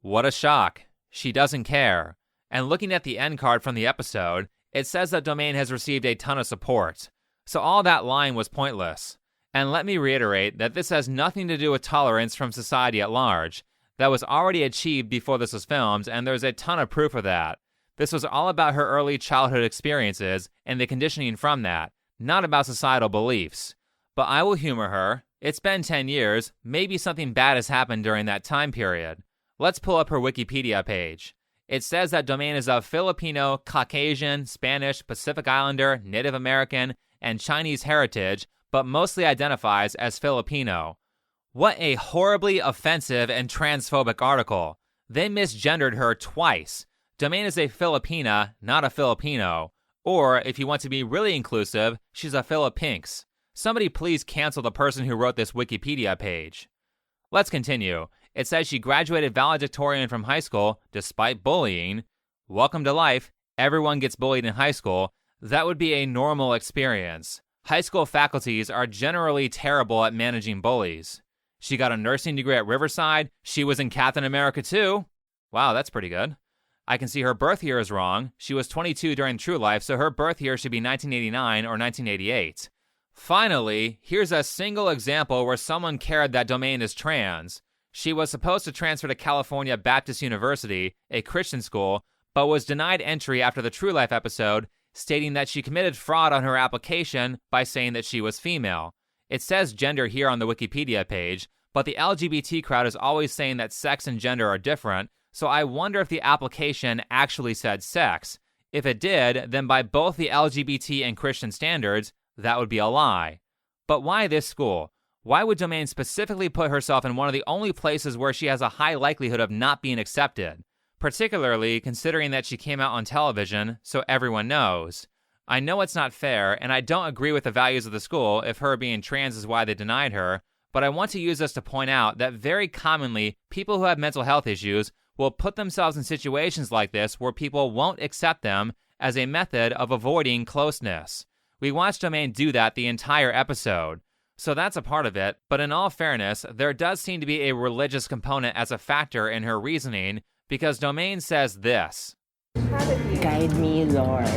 What a shock. She doesn't care. And looking at the end card from the episode, it says that Domain has received a ton of support. So all that lying was pointless. And let me reiterate that this has nothing to do with tolerance from society at large. That was already achieved before this was filmed, and there's a ton of proof of that. This was all about her early childhood experiences and the conditioning from that, not about societal beliefs. But I will humor her. It's been 10 years. Maybe something bad has happened during that time period. Let's pull up her Wikipedia page. It says that Domain is of Filipino, Caucasian, Spanish, Pacific Islander, Native American, and Chinese heritage, but mostly identifies as Filipino. What a horribly offensive and transphobic article. They misgendered her twice. Domain is a Filipina, not a Filipino. Or, if you want to be really inclusive, she's a Filipinx. Somebody please cancel the person who wrote this Wikipedia page. Let's continue. It says she graduated valedictorian from high school despite bullying. Welcome to life. Everyone gets bullied in high school. That would be a normal experience. High school faculties are generally terrible at managing bullies. She got a nursing degree at Riverside. She was in Captain America too. Wow, that's pretty good. I can see her birth year is wrong. She was 22 during True Life, so her birth year should be 1989 or 1988. Finally, here's a single example where someone cared that Domain is trans. She was supposed to transfer to California Baptist University, a Christian school, but was denied entry after the True Life episode, stating that she committed fraud on her application by saying that she was female. It says gender here on the Wikipedia page, but the LGBT crowd is always saying that sex and gender are different, so I wonder if the application actually said sex. If it did, then by both the LGBT and Christian standards, that would be a lie. But why this school? Why would Domain specifically put herself in one of the only places where she has a high likelihood of not being accepted? Particularly considering that she came out on television, so everyone knows. I know it's not fair, and I don't agree with the values of the school if her being trans is why they denied her, but I want to use this to point out that very commonly, people who have mental health issues will put themselves in situations like this where people won't accept them as a method of avoiding closeness. We watched Domain do that the entire episode. So that's a part of it, but in all fairness, there does seem to be a religious component as a factor in her reasoning, because Domain says this. Guide me, Lord.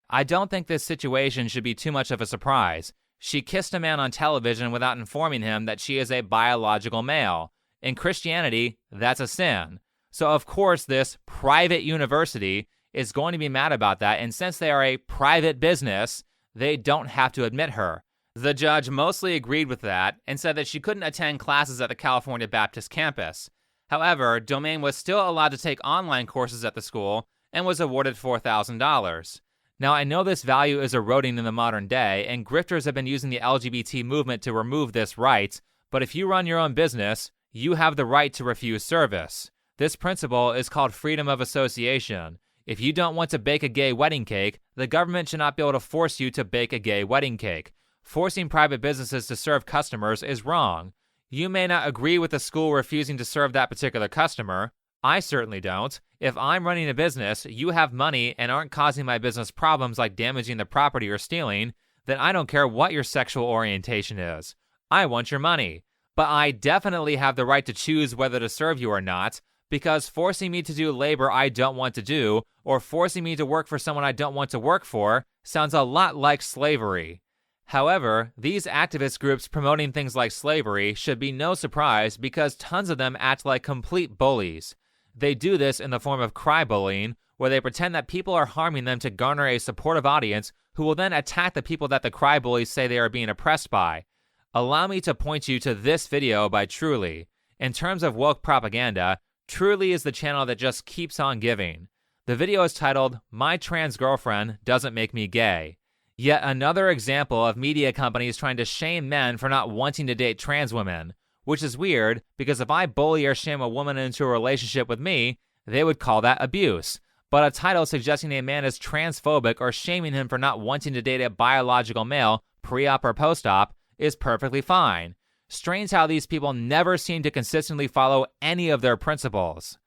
I don't think this situation should be too much of a surprise. She kissed a man on television without informing him that she is a biological male. In Christianity, that's a sin. So of course this private university is going to be mad about that, and since they are a private business, they don't have to admit her. The judge mostly agreed with that and said that she couldn't attend classes at the California Baptist campus. However, Domain was still allowed to take online courses at the school and was awarded $4,000. Now, I know this value is eroding in the modern day, and grifters have been using the LGBT movement to remove this right, but if you run your own business, you have the right to refuse service. This principle is called freedom of association. If you don't want to bake a gay wedding cake, the government should not be able to force you to bake a gay wedding cake. Forcing private businesses to serve customers is wrong. You may not agree with the school refusing to serve that particular customer. I certainly don't. If I'm running a business, you have money and aren't causing my business problems like damaging the property or stealing, then I don't care what your sexual orientation is. I want your money. But I definitely have the right to choose whether to serve you or not, because forcing me to do labor I don't want to do, or forcing me to work for someone I don't want to work for, sounds a lot like slavery. However, these activist groups promoting things like slavery should be no surprise because tons of them act like complete bullies. They do this in the form of cry-bullying, where they pretend that people are harming them to garner a supportive audience who will then attack the people that the cry-bullies say they are being oppressed by. Allow me to point you to this video by Truly. In terms of woke propaganda, Truly is the channel that just keeps on giving. The video is titled, My Trans Girlfriend Doesn't Make Me Gay. Yet another example of media companies trying to shame men for not wanting to date trans women, which is weird because if I bully or shame a woman into a relationship with me, they would call that abuse. But a title suggesting a man is transphobic or shaming him for not wanting to date a biological male pre-op or post-op is perfectly fine. Strange how these people never seem to consistently follow any of their principles.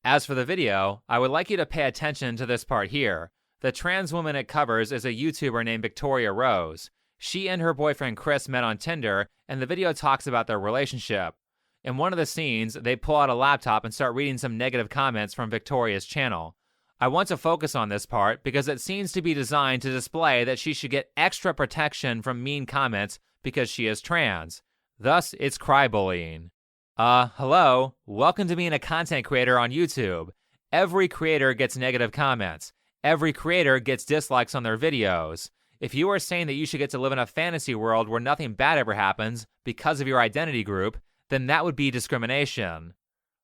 As for the video, I would like you to pay attention to this part here. The trans woman it covers is a YouTuber named Victoria Rose. She and her boyfriend Chris met on Tinder, and the video talks about their relationship. In one of the scenes, they pull out a laptop and start reading some negative comments from Victoria's channel. I want to focus on this part because it seems to be designed to display that she should get extra protection from mean comments because she is trans. Thus, it's cry-bullying. Hello, welcome to being a content creator on YouTube. Every creator gets negative comments. Every creator gets dislikes on their videos. If you are saying that you should get to live in a fantasy world where nothing bad ever happens because of your identity group, then that would be discrimination.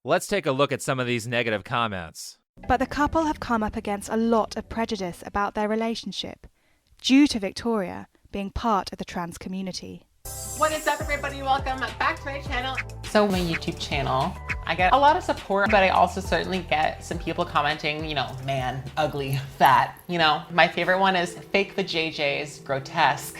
Let's take a look at some of these negative comments. But the couple have come up against a lot of prejudice about their relationship, due to Victoria being part of the trans community. What is up, everybody? Welcome back to my channel. So my YouTube channel, I get a lot of support, but I also certainly get some people commenting, you know, man, ugly, fat. You know, my favorite one is fake the JJs, grotesque.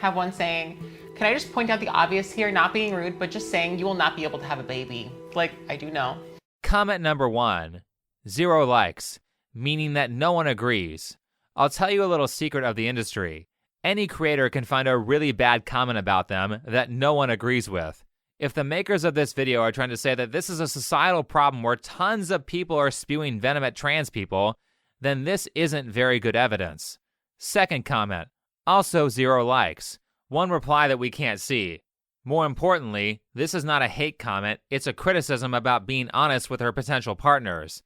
Have one saying, can I just point out the obvious here, not being rude, but just saying you will not be able to have a baby. Like, I do know. Comment number 1, 0 likes, meaning that no one agrees. I'll tell you a little secret of the industry. Any creator can find a really bad comment about them that no one agrees with. If the makers of this video are trying to say that this is a societal problem where tons of people are spewing venom at trans people, then this isn't very good evidence. Second comment, also 0 likes. One reply that we can't see. More importantly, this is not a hate comment, it's a criticism about being honest with her potential partners.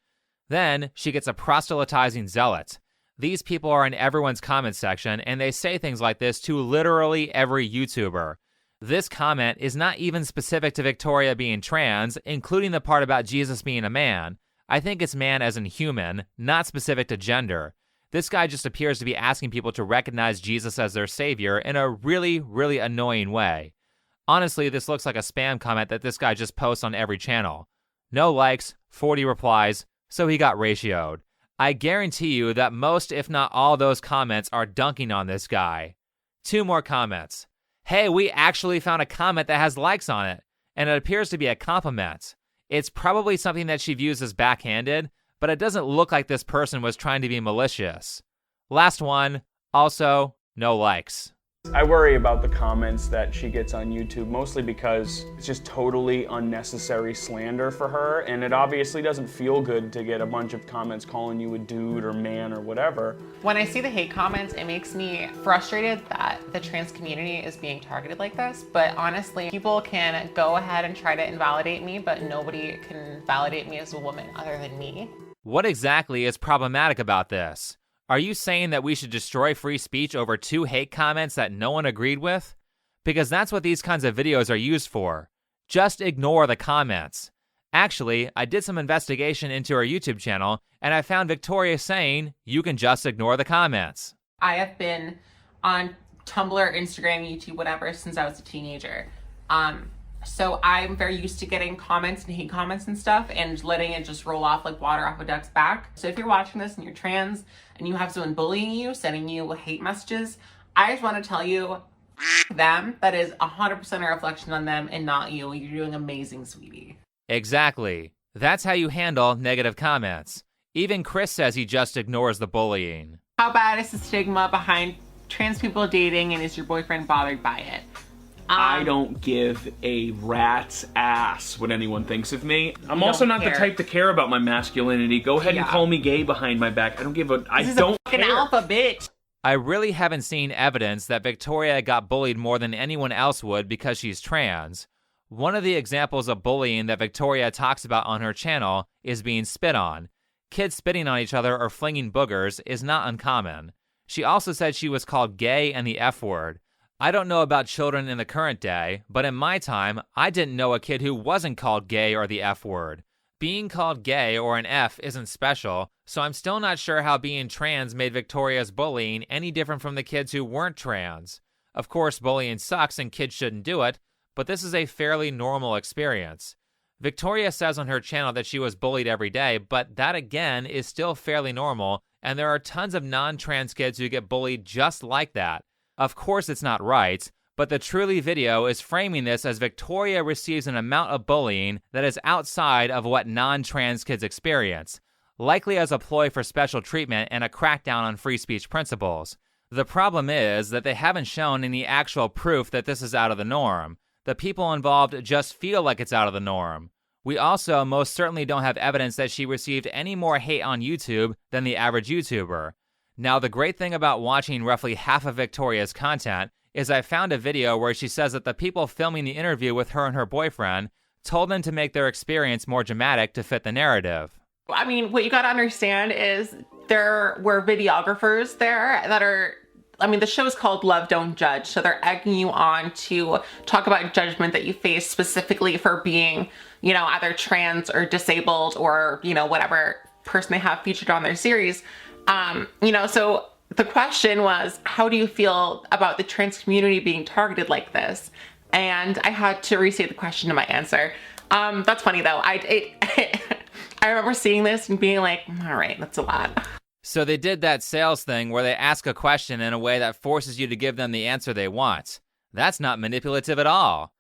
Then she gets a proselytizing zealot. These people are in everyone's comment section, and they say things like this to literally every YouTuber. This comment is not even specific to Victoria being trans, including the part about Jesus being a man. I think it's man as in human, not specific to gender. This guy just appears to be asking people to recognize Jesus as their savior in a really, really annoying way. Honestly, this looks like a spam comment that this guy just posts on every channel. No likes, 40 replies, so he got ratioed. I guarantee you that most, if not all, those comments are dunking on this guy. 2 more comments. Hey, we actually found a comment that has likes on it, and it appears to be a compliment. It's probably something that she views as backhanded, but it doesn't look like this person was trying to be malicious. Last one, also, no likes. I worry about the comments that she gets on YouTube, mostly because it's just totally unnecessary slander for her, and it obviously doesn't feel good to get a bunch of comments calling you a dude or man or whatever. When I see the hate comments, it makes me frustrated that the trans community is being targeted like this, but honestly, people can go ahead and try to invalidate me, but nobody can validate me as a woman other than me. What exactly is problematic about this? Are you saying that we should destroy free speech over 2 hate comments that no one agreed with? Because that's what these kinds of videos are used for. Just ignore the comments. Actually, I did some investigation into her YouTube channel, and I found Victoria saying you can just ignore the comments. I have been on Tumblr, Instagram, YouTube, whatever, since I was a teenager. So I'm very used to getting comments and hate comments and stuff and letting it just roll off like water off a duck's back. So if you're watching this and you're trans and you have someone bullying you, sending you hate messages, I just want to tell you, them, that is 100% a reflection on them and not you. You're doing amazing, sweetie. Exactly. That's how you handle negative comments. Even Chris says he just ignores the bullying. How bad is the stigma behind trans people dating, and is your boyfriend bothered by it? I don't give a rat's ass what anyone thinks of me. I'm also not the type to care about my masculinity. Go ahead and call me gay behind my back. I don't give a... I don't care. This is a fucking alpha, bitch. I really haven't seen evidence that Victoria got bullied more than anyone else would because she's trans. One of the examples of bullying that Victoria talks about on her channel is being spit on. Kids spitting on each other or flinging boogers is not uncommon. She also said she was called gay and the F word. I don't know about children in the current day, but in my time, I didn't know a kid who wasn't called gay or the F word. Being called gay or an F isn't special, so I'm still not sure how being trans made Victoria's bullying any different from the kids who weren't trans. Of course, bullying sucks and kids shouldn't do it, but this is a fairly normal experience. Victoria says on her channel that she was bullied every day, but that again is still fairly normal, and there are tons of non-trans kids who get bullied just like that. Of course it's not right, but the Truly video is framing this as Victoria receives an amount of bullying that is outside of what non-trans kids experience, likely as a ploy for special treatment and a crackdown on free speech principles. The problem is that they haven't shown any actual proof that this is out of the norm. The people involved just feel like it's out of the norm. We also most certainly don't have evidence that she received any more hate on YouTube than the average YouTuber. Now, the great thing about watching roughly half of Victoria's content is I found a video where she says that the people filming the interview with her and her boyfriend told them to make their experience more dramatic to fit the narrative. I mean, what you gotta understand is there were videographers there that are, I mean, the show is called Love Don't Judge, so they're egging you on to talk about judgment that you face specifically for being, you know, either trans or disabled or, you know, whatever person they have featured on their series. You know, so the question was, how do you feel about the trans community being targeted like this? And I had to restate the question to my answer. That's funny though. I remember seeing this and being like, all right, that's a lot. So they did that sales thing where they ask a question in a way that forces you to give them the answer they want. That's not manipulative at all.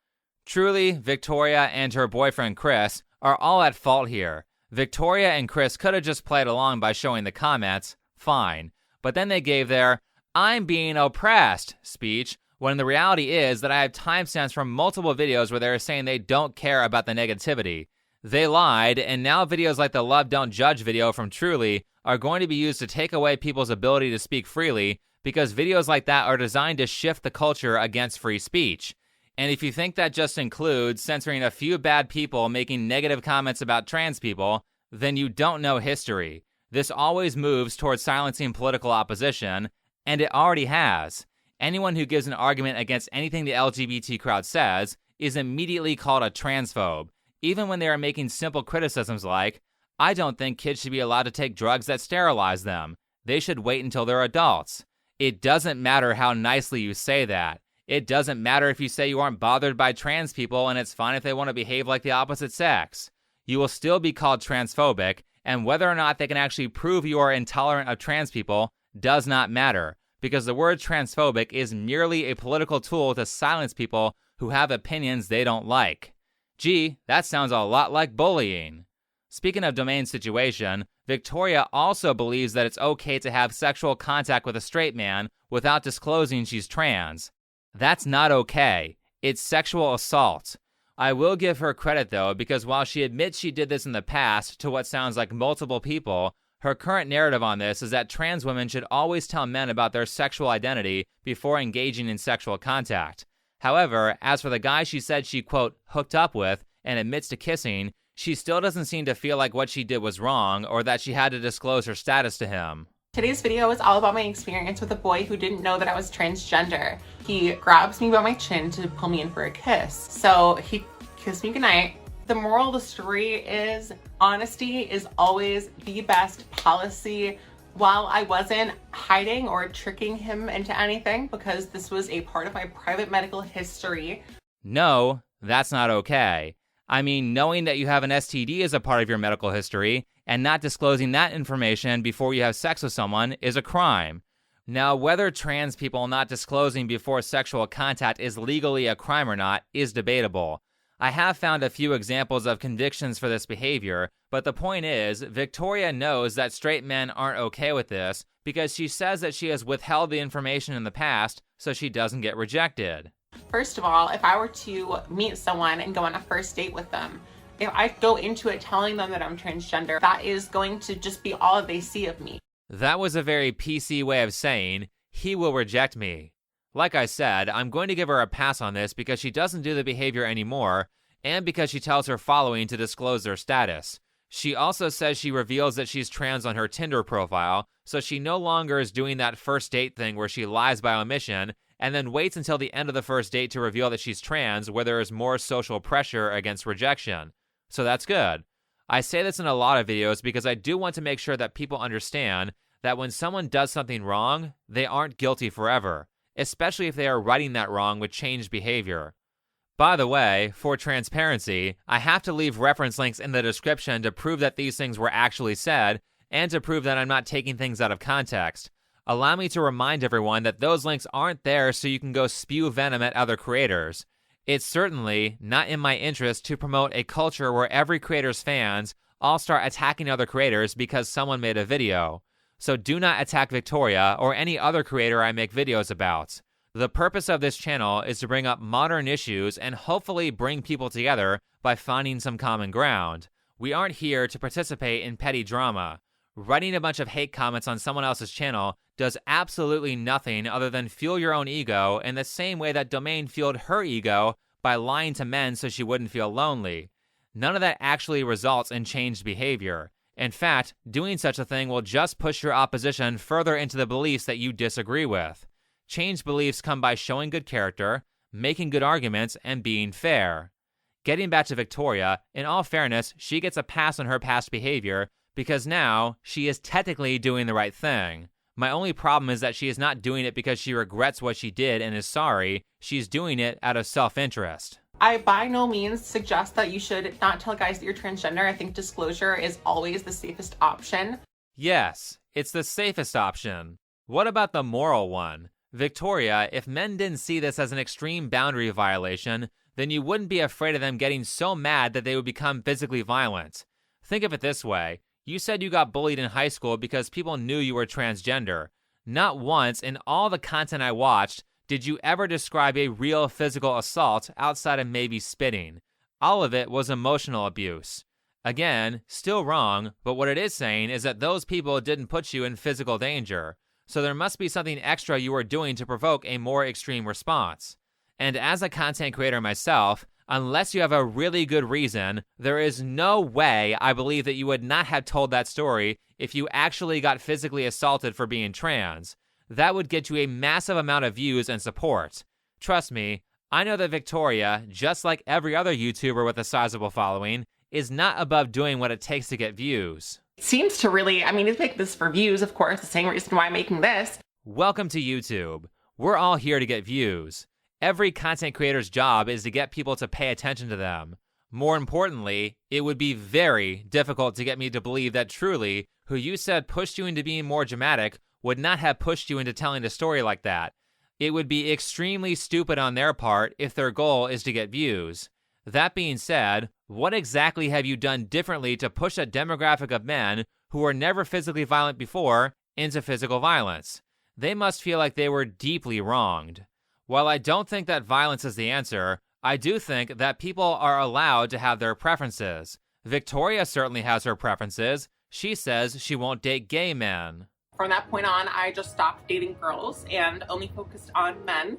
Truly, Victoria and her boyfriend Chris are all at fault here. Victoria and Chris could have just played along by showing the comments, fine. But then they gave their "I'm being oppressed" speech, when the reality is that I have timestamps from multiple videos where they're saying they don't care about the negativity. They lied, and now videos like the Love Don't Judge video from Truly are going to be used to take away people's ability to speak freely, because videos like that are designed to shift the culture against free speech. And if you think that just includes censoring a few bad people making negative comments about trans people, then you don't know history. This always moves towards silencing political opposition, and it already has. Anyone who gives an argument against anything the LGBT crowd says is immediately called a transphobe, even when they are making simple criticisms like, "I don't think kids should be allowed to take drugs that sterilize them. They should wait until they're adults." It doesn't matter how nicely you say that. It doesn't matter if you say you aren't bothered by trans people and it's fine if they want to behave like the opposite sex. You will still be called transphobic, and whether or not they can actually prove you are intolerant of trans people does not matter, because the word transphobic is merely a political tool to silence people who have opinions they don't like. Gee, that sounds a lot like bullying. Speaking of Domain's situation, Victoria also believes that it's okay to have sexual contact with a straight man without disclosing she's trans. That's not okay. It's sexual assault. I will give her credit though, because while she admits she did this in the past to what sounds like multiple people, her current narrative on this is that trans women should always tell men about their sexual identity before engaging in sexual contact. However, as for the guy she said she, quote, hooked up with and admits to kissing, she still doesn't seem to feel like what she did was wrong or that she had to disclose her status to him. Today's video is all about my experience with a boy who didn't know that I was transgender. He grabs me by my chin to pull me in for a kiss. So he kissed me goodnight. The moral of the story is honesty is always the best policy. While I wasn't hiding or tricking him into anything, because this was a part of my private medical history. No, that's not okay. I mean, knowing that you have an STD as a part of your medical history and not disclosing that information before you have sex with someone is a crime. Now, whether trans people not disclosing before sexual contact is legally a crime or not is debatable. I have found a few examples of convictions for this behavior, but the point is, Victoria knows that straight men aren't okay with this because she says that she has withheld the information in the past so she doesn't get rejected. First of all, if I were to meet someone and go on a first date with them, if I go into it telling them that I'm transgender, that is going to just be all they see of me. That was a very PC way of saying, he will reject me. Like I said, I'm going to give her a pass on this because she doesn't do the behavior anymore, and because she tells her following to disclose their status. She also says she reveals that she's trans on her Tinder profile, so she no longer is doing that first date thing where she lies by omission, and then waits until the end of the first date to reveal that she's trans, where there is more social pressure against rejection. So that's good. I say this in a lot of videos because I do want to make sure that people understand that when someone does something wrong, they aren't guilty forever, especially if they are righting that wrong with changed behavior. By the way, for transparency, I have to leave reference links in the description to prove that these things were actually said, and to prove that I'm not taking things out of context. Allow me to remind everyone that those links aren't there so you can go spew venom at other creators. It's certainly not in my interest to promote a culture where every creator's fans all start attacking other creators because someone made a video. So do not attack Victoria or any other creator I make videos about. The purpose of this channel is to bring up modern issues and hopefully bring people together by finding some common ground. We aren't here to participate in petty drama. Writing a bunch of hate comments on someone else's channel does absolutely nothing other than fuel your own ego in the same way that Domain fueled her ego by lying to men so she wouldn't feel lonely. None of that actually results in changed behavior. In fact, doing such a thing will just push your opposition further into the beliefs that you disagree with. Changed beliefs come by showing good character, making good arguments, and being fair. Getting back to Victoria, in all fairness, she gets a pass on her past behavior because now she is technically doing the right thing. My only problem is that she is not doing it because she regrets what she did and is sorry. She's doing it out of self-interest. I by no means suggest that you should not tell guys that you're transgender. I think disclosure is always the safest option. Yes, it's the safest option. What about the moral one? Victoria, if men didn't see this as an extreme boundary violation, then you wouldn't be afraid of them getting so mad that they would become physically violent. Think of it this way. You said you got bullied in high school because people knew you were transgender. Not once in all the content I watched did you ever describe a real physical assault outside of maybe spitting. All of it was emotional abuse. Again, still wrong, but what it is saying is that those people didn't put you in physical danger. So there must be something extra you are doing to provoke a more extreme response. And as a content creator myself, unless you have a really good reason, there is no way I believe that you would not have told that story if you actually got physically assaulted for being trans. That would get you a massive amount of views and support. Trust me, I know that Victoria, just like every other YouTuber with a sizable following, is not above doing what it takes to get views. It seems to really, he's making this for views, of course, the same reason why I'm making this. Welcome to YouTube. We're all here to get views. Every content creator's job is to get people to pay attention to them. More importantly, it would be very difficult to get me to believe that Truly, who you said pushed you into being more dramatic, would not have pushed you into telling a story like that. It would be extremely stupid on their part if their goal is to get views. That being said, what exactly have you done differently to push a demographic of men who were never physically violent before into physical violence? They must feel like they were deeply wronged. While I don't think that violence is the answer, I do think that people are allowed to have their preferences. Victoria certainly has her preferences. She says she won't date gay men. From that point on, I just stopped dating girls and only focused on men.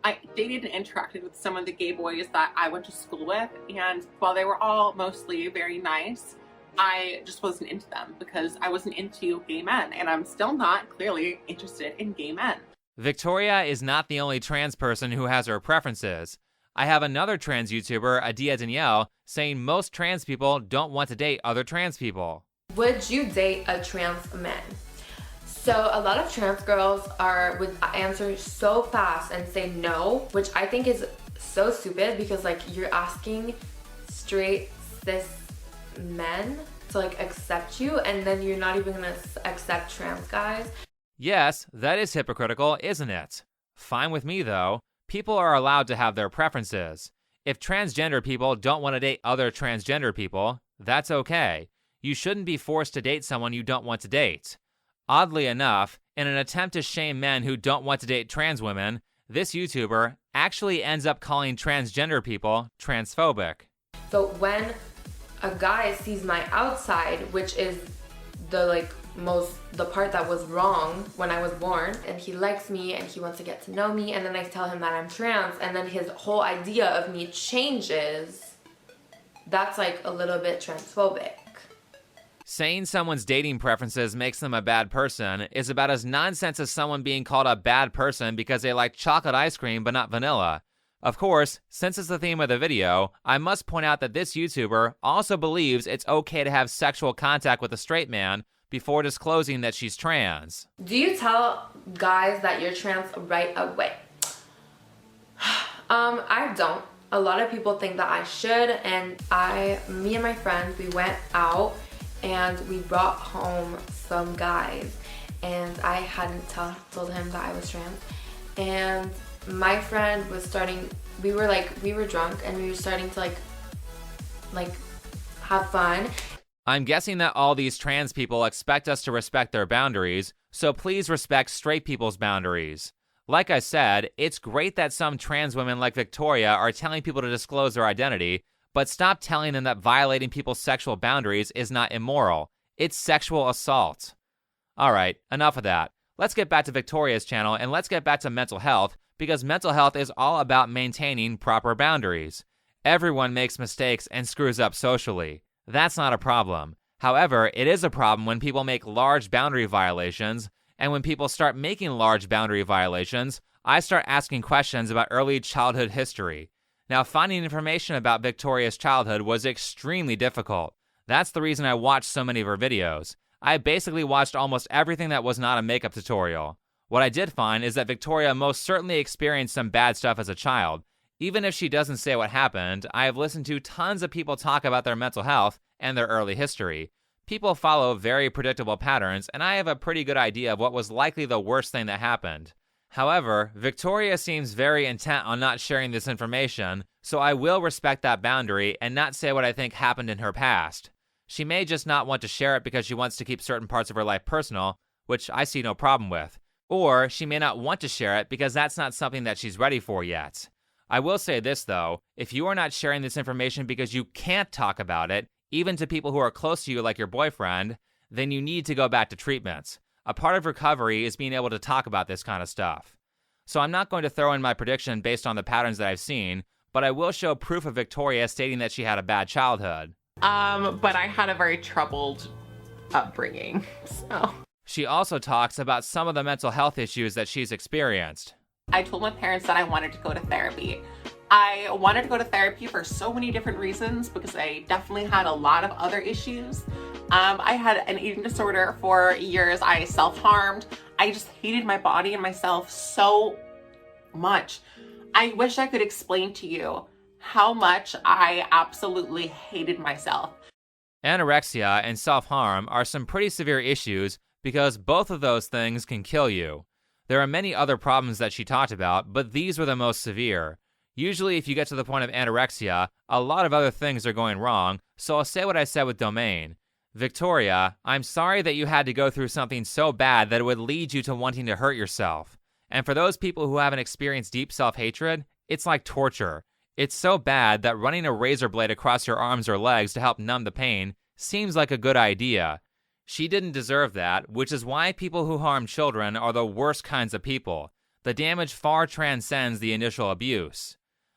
I dated and interacted with some of the gay boys that I went to school with, and while they were all mostly very nice, I just wasn't into them because I wasn't into gay men, and I'm still not clearly interested in gay men. Victoria is not the only trans person who has her preferences. I have another trans YouTuber, Adia Danielle, saying most trans people don't want to date other trans people. Would you date a trans man? So a lot of trans girls would answer so fast and say no, which I think is so stupid because like you're asking straight cis men to like accept you and then you're not even gonna accept trans guys. Yes, that is hypocritical, isn't it? Fine with me though. People are allowed to have their preferences. If transgender people don't want to date other transgender people, that's okay. You shouldn't be forced to date someone you don't want to date. Oddly enough, in an attempt to shame men who don't want to date trans women, this YouTuber actually ends up calling transgender people transphobic. So when a guy sees my outside, which is the part that was wrong when I was born, and he likes me and he wants to get to know me, and then I tell him that I'm trans, and then his whole idea of me changes, that's like a little bit transphobic. Saying someone's dating preferences makes them a bad person is about as nonsense as someone being called a bad person because they like chocolate ice cream but not vanilla. Of course, since it's the theme of the video, I must point out that this YouTuber also believes it's okay to have sexual contact with a straight man before disclosing that she's trans. Do you tell guys that you're trans right away? I don't. A lot of people think that I should, and me and my friends, we went out and we brought home some guys, and I hadn't told him that I was trans. And my friend was we were drunk and we were starting to like have fun. I'm guessing that all these trans people expect us to respect their boundaries, so please respect straight people's boundaries. Like I said, it's great that some trans women like Victoria are telling people to disclose their identity, but stop telling them that violating people's sexual boundaries is not immoral. It's sexual assault. Alright, enough of that. Let's get back to Victoria's channel and let's get back to mental health, because mental health is all about maintaining proper boundaries. Everyone makes mistakes and screws up socially. That's not a problem. However, it is a problem when people make large boundary violations, and when people start making large boundary violations, I start asking questions about early childhood history. Now, finding information about Victoria's childhood was extremely difficult. That's the reason I watched so many of her videos. I basically watched almost everything that was not a makeup tutorial. What I did find is that Victoria most certainly experienced some bad stuff as a child. Even if she doesn't say what happened, I have listened to tons of people talk about their mental health and their early history. People follow very predictable patterns, and I have a pretty good idea of what was likely the worst thing that happened. However, Victoria seems very intent on not sharing this information, so I will respect that boundary and not say what I think happened in her past. She may just not want to share it because she wants to keep certain parts of her life personal, which I see no problem with. Or she may not want to share it because that's not something that she's ready for yet. I will say this though, if you are not sharing this information because you can't talk about it, even to people who are close to you like your boyfriend, then you need to go back to treatments. A part of recovery is being able to talk about this kind of stuff. So I'm not going to throw in my prediction based on the patterns that I've seen, but I will show proof of Victoria stating that she had a bad childhood. But I had a very troubled upbringing, so. She also talks about some of the mental health issues that she's experienced. I told my parents that I wanted to go to therapy. I wanted to go to therapy for so many different reasons because I definitely had a lot of other issues. I had an eating disorder for years. I self-harmed. I just hated my body and myself so much. I wish I could explain to you how much I absolutely hated myself. Anorexia and self-harm are some pretty severe issues because both of those things can kill you. There are many other problems that she talked about, but these were the most severe. Usually if you get to the point of anorexia, a lot of other things are going wrong, so I'll say what I said with Domain. Victoria, I'm sorry that you had to go through something so bad that it would lead you to wanting to hurt yourself. And for those people who haven't experienced deep self-hatred, it's like torture. It's so bad that running a razor blade across your arms or legs to help numb the pain seems like a good idea. She didn't deserve that, which is why people who harm children are the worst kinds of people. The damage far transcends the initial abuse.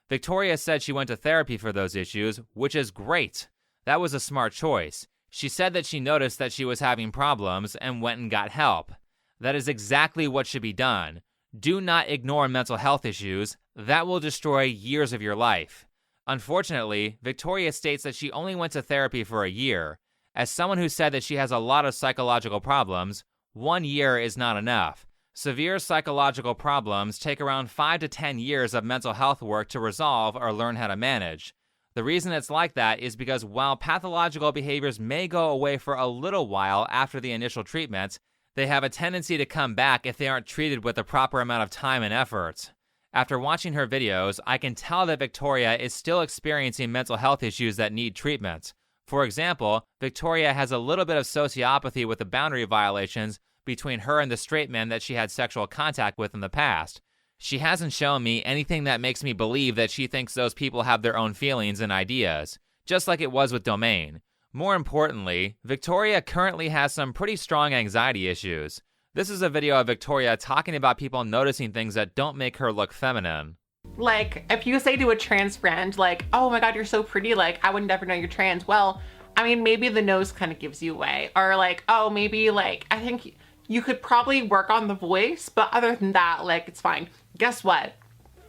Victoria said she went to therapy for those issues, which is great. That was a smart choice. She said that she noticed that she was having problems and went and got help. That is exactly what should be done. Do not ignore mental health issues. That will destroy years of your life. Unfortunately, Victoria states that she only went to therapy for a year. As someone who said that she has a lot of psychological problems, 1 year is not enough. Severe psychological problems take around 5 to 10 years of mental health work to resolve or learn how to manage. The reason it's like that is because while pathological behaviors may go away for a little while after the initial treatment, they have a tendency to come back if they aren't treated with the proper amount of time and effort. After watching her videos, I can tell that Victoria is still experiencing mental health issues that need treatment. For example, Victoria has a little bit of sociopathy with the boundary violations between her and the straight men that she had sexual contact with in the past. She hasn't shown me anything that makes me believe that she thinks those people have their own feelings and ideas, just like it was with Domain. More importantly, Victoria currently has some pretty strong anxiety issues. This is a video of Victoria talking about people noticing things that don't make her look feminine. Like, if you say to a trans friend, like, oh my god, you're so pretty, like, I would never know you're trans. Well, I mean, maybe the nose kind of gives you away. Or like, oh, maybe, like, I think you could probably work on the voice, but other than that, like, it's fine. Guess what?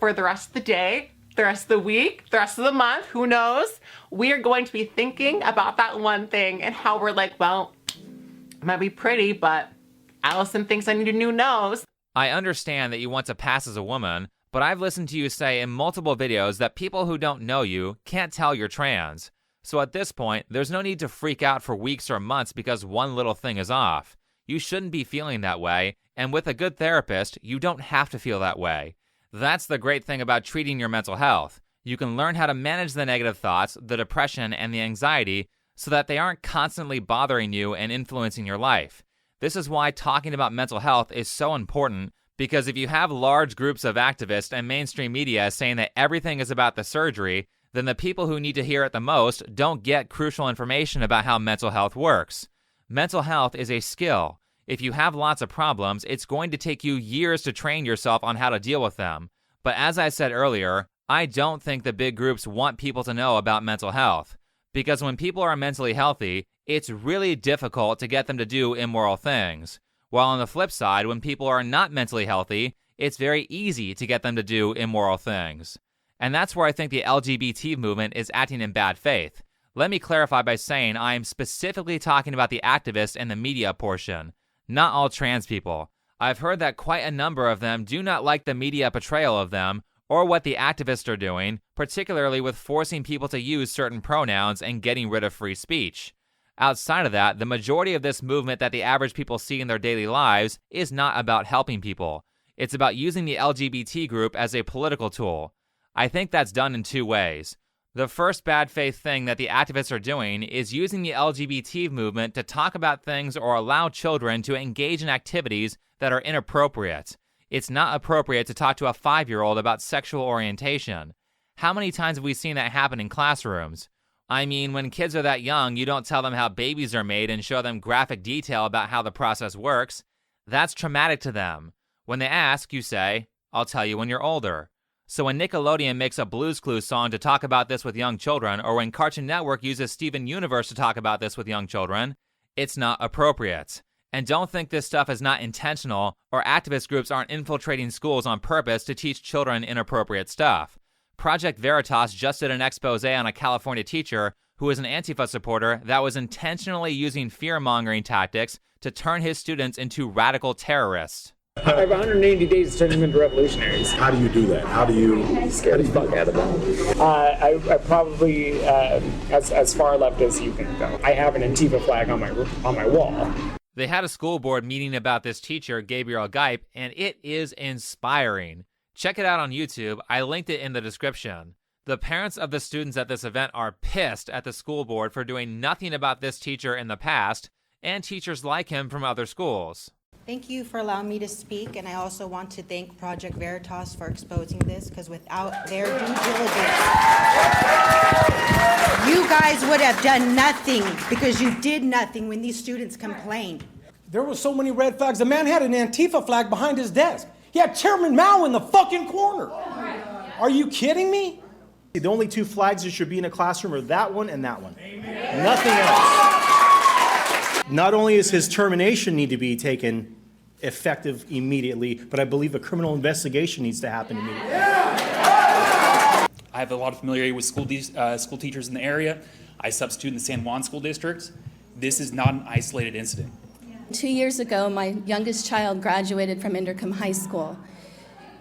For the rest of the day, the rest of the week, the rest of the month, who knows? We are going to be thinking about that one thing and how we're like, well, it might be pretty, but Allison thinks I need a new nose. I understand that you want to pass as a woman, but I've listened to you say in multiple videos that people who don't know you can't tell you're trans. So at this point, there's no need to freak out for weeks or months because one little thing is off. You shouldn't be feeling that way, and with a good therapist, you don't have to feel that way. That's the great thing about treating your mental health. You can learn how to manage the negative thoughts, the depression, and the anxiety so that they aren't constantly bothering you and influencing your life. This is why talking about mental health is so important, because if you have large groups of activists and mainstream media saying that everything is about the surgery, then the people who need to hear it the most don't get crucial information about how mental health works. Mental health is a skill. If you have lots of problems, it's going to take you years to train yourself on how to deal with them. But as I said earlier, I don't think the big groups want people to know about mental health. Because when people are mentally healthy, it's really difficult to get them to do immoral things. While on the flip side, when people are not mentally healthy, it's very easy to get them to do immoral things. And that's where I think the LGBT movement is acting in bad faith. Let me clarify by saying I am specifically talking about the activists and the media portion, not all trans people. I've heard that quite a number of them do not like the media portrayal of them or what the activists are doing, particularly with forcing people to use certain pronouns and getting rid of free speech. Outside of that, the majority of this movement that the average people see in their daily lives is not about helping people. It's about using the LGBT group as a political tool. I think that's done in two ways. The first bad faith thing that the activists are doing is using the LGBT movement to talk about things or allow children to engage in activities that are inappropriate. It's not appropriate to talk to a 5-year-old about sexual orientation. How many times have we seen that happen in classrooms? I mean, when kids are that young, you don't tell them how babies are made and show them graphic detail about how the process works. That's traumatic to them. When they ask, you say, "I'll tell you when you're older." So when Nickelodeon makes a Blue's Clues song to talk about this with young children, or when Cartoon Network uses Steven Universe to talk about this with young children, it's not appropriate. And don't think this stuff is not intentional, or activist groups aren't infiltrating schools on purpose to teach children inappropriate stuff. Project Veritas just did an expose on a California teacher who was an Antifa supporter that was intentionally using fear-mongering tactics to turn his students into radical terrorists. I have 180 days to turn them into revolutionaries. How do you do that? How do you scare the fuck out of them? I probably as far left as you can go. I have an Antifa flag on my wall. They had a school board meeting about this teacher, Gabriel Geip, and it is inspiring. Check it out on YouTube. I linked it in the description. The parents of the students at this event are pissed at the school board for doing nothing about this teacher in the past and teachers like him from other schools. Thank you for allowing me to speak, and I also want to thank Project Veritas for exposing this, because without their due diligence, you guys would have done nothing, because you did nothing when these students complained. There were so many red flags. The man had an Antifa flag behind his desk. He had Chairman Mao in the fucking corner. Are you kidding me? The only two flags that should be in a classroom are that one and that one. Amen. Nothing else. Not only does his termination need to be taken effective immediately, but I believe a criminal investigation needs to happen immediately. I have a lot of familiarity with school teachers in the area. I substitute in the San Juan School District. This is not an isolated incident. 2 years ago, my youngest child graduated from Indercombe High School.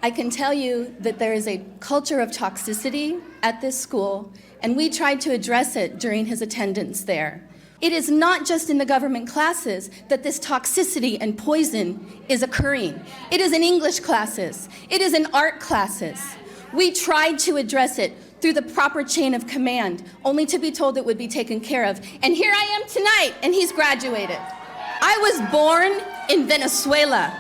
I can tell you that there is a culture of toxicity at this school, and we tried to address it during his attendance there. It is not just in the government classes that this toxicity and poison is occurring. It is in English classes. It is in art classes. We tried to address it through the proper chain of command, only to be told it would be taken care of. And here I am tonight, and he's graduated. I was born in Venezuela.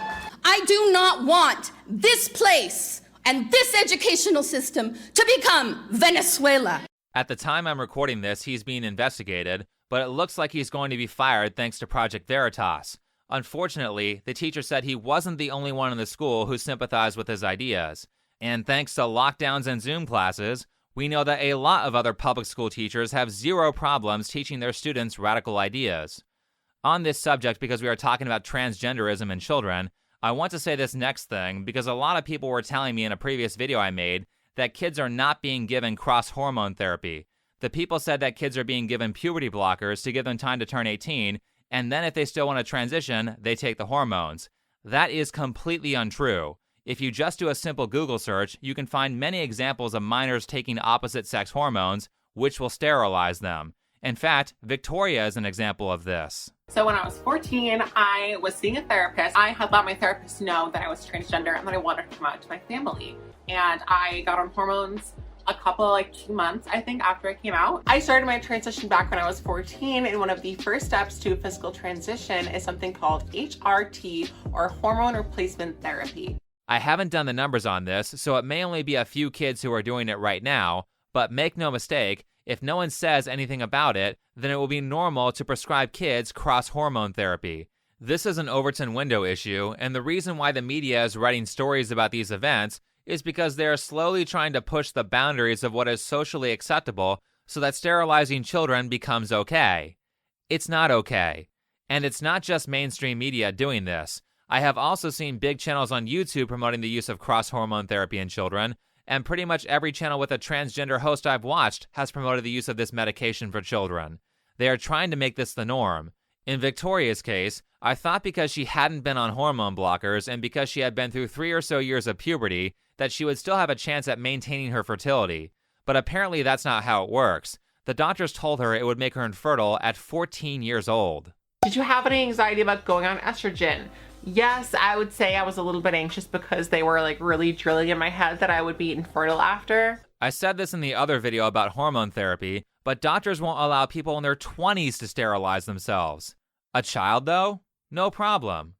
I do not want this place and this educational system to become Venezuela. At the time I'm recording this, he's being investigated, but it looks like he's going to be fired thanks to Project Veritas. Unfortunately, the teacher said he wasn't the only one in the school who sympathized with his ideas. And thanks to lockdowns and Zoom classes, we know that a lot of other public school teachers have zero problems teaching their students radical ideas. On this subject, because we are talking about transgenderism in children, I want to say this next thing because a lot of people were telling me in a previous video I made that kids are not being given cross-hormone therapy. The people said that kids are being given puberty blockers to give them time to turn 18, and then if they still want to transition, they take the hormones. That is completely untrue. If you just do a simple Google search, you can find many examples of minors taking opposite-sex hormones, which will sterilize them. In fact, Victoria is an example of this. So when I was 14, I was seeing a therapist. I had let my therapist know that I was transgender and that I wanted to come out to my family. And I got on hormones a couple, 2 months, I think, after I came out. I started my transition back when I was 14, and one of the first steps to a physical transition is something called HRT, or hormone replacement therapy. I haven't done the numbers on this, so it may only be a few kids who are doing it right now, but make no mistake, if no one says anything about it, then it will be normal to prescribe kids cross-hormone therapy. This is an Overton window issue, and the reason why the media is writing stories about these events is because they are slowly trying to push the boundaries of what is socially acceptable so that sterilizing children becomes okay. It's not okay. And it's not just mainstream media doing this. I have also seen big channels on YouTube promoting the use of cross-hormone therapy in children, and pretty much every channel with a transgender host I've watched has promoted the use of this medication for children. They are trying to make this the norm. In Victoria's case, I thought because she hadn't been on hormone blockers and because she had been through 3 or so years of puberty that she would still have a chance at maintaining her fertility. But apparently that's not how it works. The doctors told her it would make her infertile at 14 years old. Did you have any anxiety about going on estrogen? Yes, I would say I was a little bit anxious because they were like really drilling in my head that I would be infertile after. I said this in the other video about hormone therapy, but doctors won't allow people in their 20s to sterilize themselves. A child, though? No problem.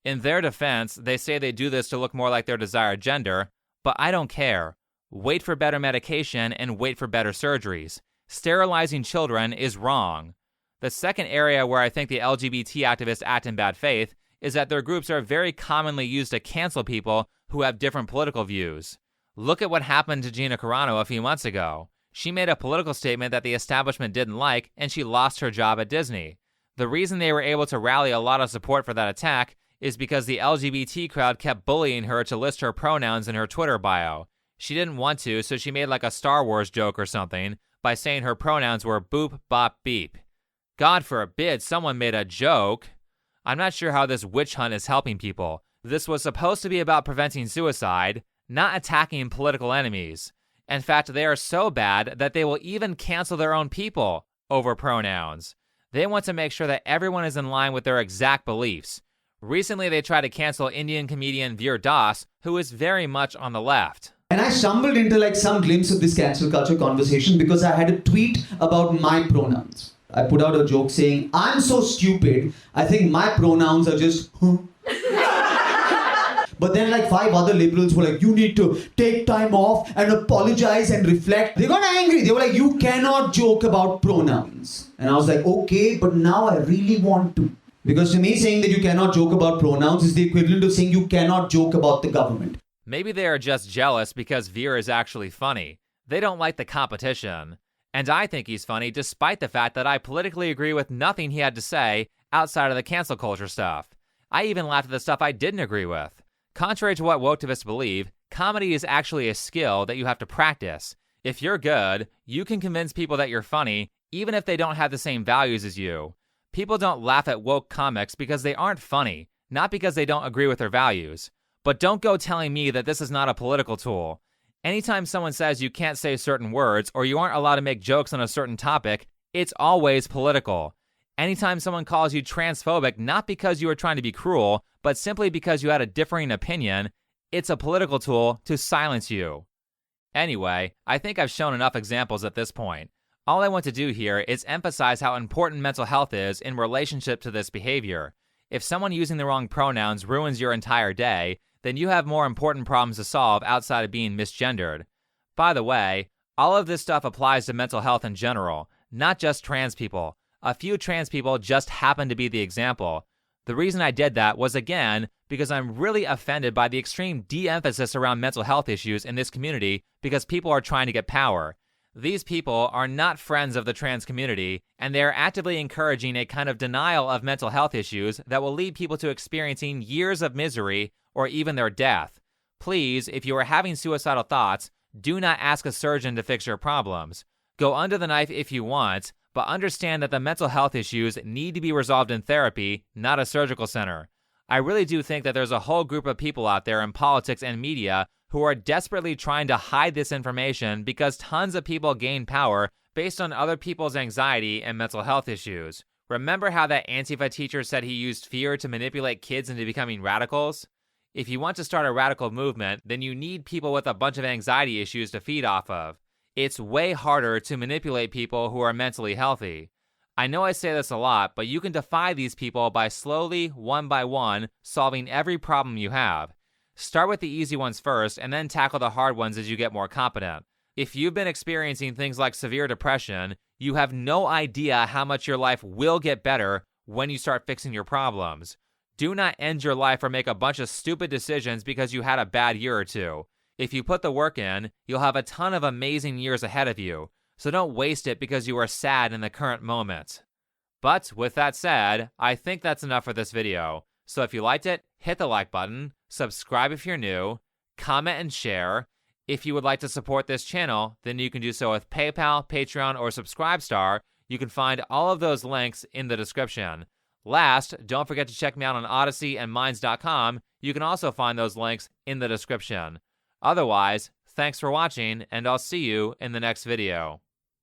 In their defense, they say they do this to look more like their desired gender, but I don't care. Wait for better medication and wait for better surgeries. Sterilizing children is wrong. The second area where I think the LGBT activists act in bad faith is that their groups are very commonly used to cancel people who have different political views. Look at what happened to Gina Carano a few months ago. She made a political statement that the establishment didn't like, and she lost her job at Disney. The reason they were able to rally a lot of support for that attack is because the LGBT crowd kept bullying her to list her pronouns in her Twitter bio. She didn't want to, so she made like a Star Wars joke or something by saying her pronouns were boop, bop, beep. God forbid someone made a joke. I'm not sure how this witch hunt is helping people. This was supposed to be about preventing suicide, not attacking political enemies. In fact, they are so bad that they will even cancel their own people over pronouns. They want to make sure that everyone is in line with their exact beliefs. Recently, they tried to cancel Indian comedian Veer Das, who is very much on the left. And I stumbled into like some glimpse of this cancel culture conversation because I had a tweet about my pronouns. I put out a joke saying, I'm so stupid, I think my pronouns are just, huh. But then like 5 other liberals were like, you need to take time off and apologize and reflect. They got angry. They were like, you cannot joke about pronouns. And I was like, okay, but now I really want to. Because to me, saying that you cannot joke about pronouns is the equivalent of saying you cannot joke about the government. Maybe they are just jealous because Veer is actually funny. They don't like the competition. And I think he's funny despite the fact that I politically agree with nothing he had to say outside of the cancel culture stuff. I even laughed at the stuff I didn't agree with. Contrary to what woke-tivists believe, comedy is actually a skill that you have to practice. If you're good, you can convince people that you're funny, even if they don't have the same values as you. People don't laugh at woke comics because they aren't funny, not because they don't agree with their values. But don't go telling me that this is not a political tool. Anytime someone says you can't say certain words or you aren't allowed to make jokes on a certain topic, it's always political. Anytime someone calls you transphobic, not because you are trying to be cruel, but simply because you had a differing opinion, it's a political tool to silence you. Anyway, I think I've shown enough examples at this point. All I want to do here is emphasize how important mental health is in relationship to this behavior. If someone using the wrong pronouns ruins your entire day, then you have more important problems to solve outside of being misgendered. By the way, all of this stuff applies to mental health in general, not just trans people. A few trans people just happen to be the example. The reason I did that was, again, because I'm really offended by the extreme de-emphasis around mental health issues in this community because people are trying to get power. These people are not friends of the trans community, and they are actively encouraging a kind of denial of mental health issues that will lead people to experiencing years of misery or even their death. Please, if you are having suicidal thoughts, do not ask a surgeon to fix your problems. Go under the knife if you want, but understand that the mental health issues need to be resolved in therapy, not a surgical center. I really do think that there's a whole group of people out there in politics and media who are desperately trying to hide this information because tons of people gain power based on other people's anxiety and mental health issues. Remember how that Antifa teacher said he used fear to manipulate kids into becoming radicals? If you want to start a radical movement, then you need people with a bunch of anxiety issues to feed off of. It's way harder to manipulate people who are mentally healthy. I know I say this a lot, but you can defy these people by slowly, one by one, solving every problem you have. Start with the easy ones first, and then tackle the hard ones as you get more competent. If you've been experiencing things like severe depression, you have no idea how much your life will get better when you start fixing your problems. Do not end your life or make a bunch of stupid decisions because you had a bad year or two. If you put the work in, you'll have a ton of amazing years ahead of you, so don't waste it because you are sad in the current moment. But with that said, I think that's enough for this video. So if you liked it, hit the like button, subscribe if you're new, comment and share, If you would like to support this channel, then you can do so with PayPal, Patreon, or Subscribestar. You can find all of those links in the description. Last, don't forget to check me out on Odysee and Minds.com. You can also find those links in the description. Otherwise, thanks for watching, and I'll see you in the next video.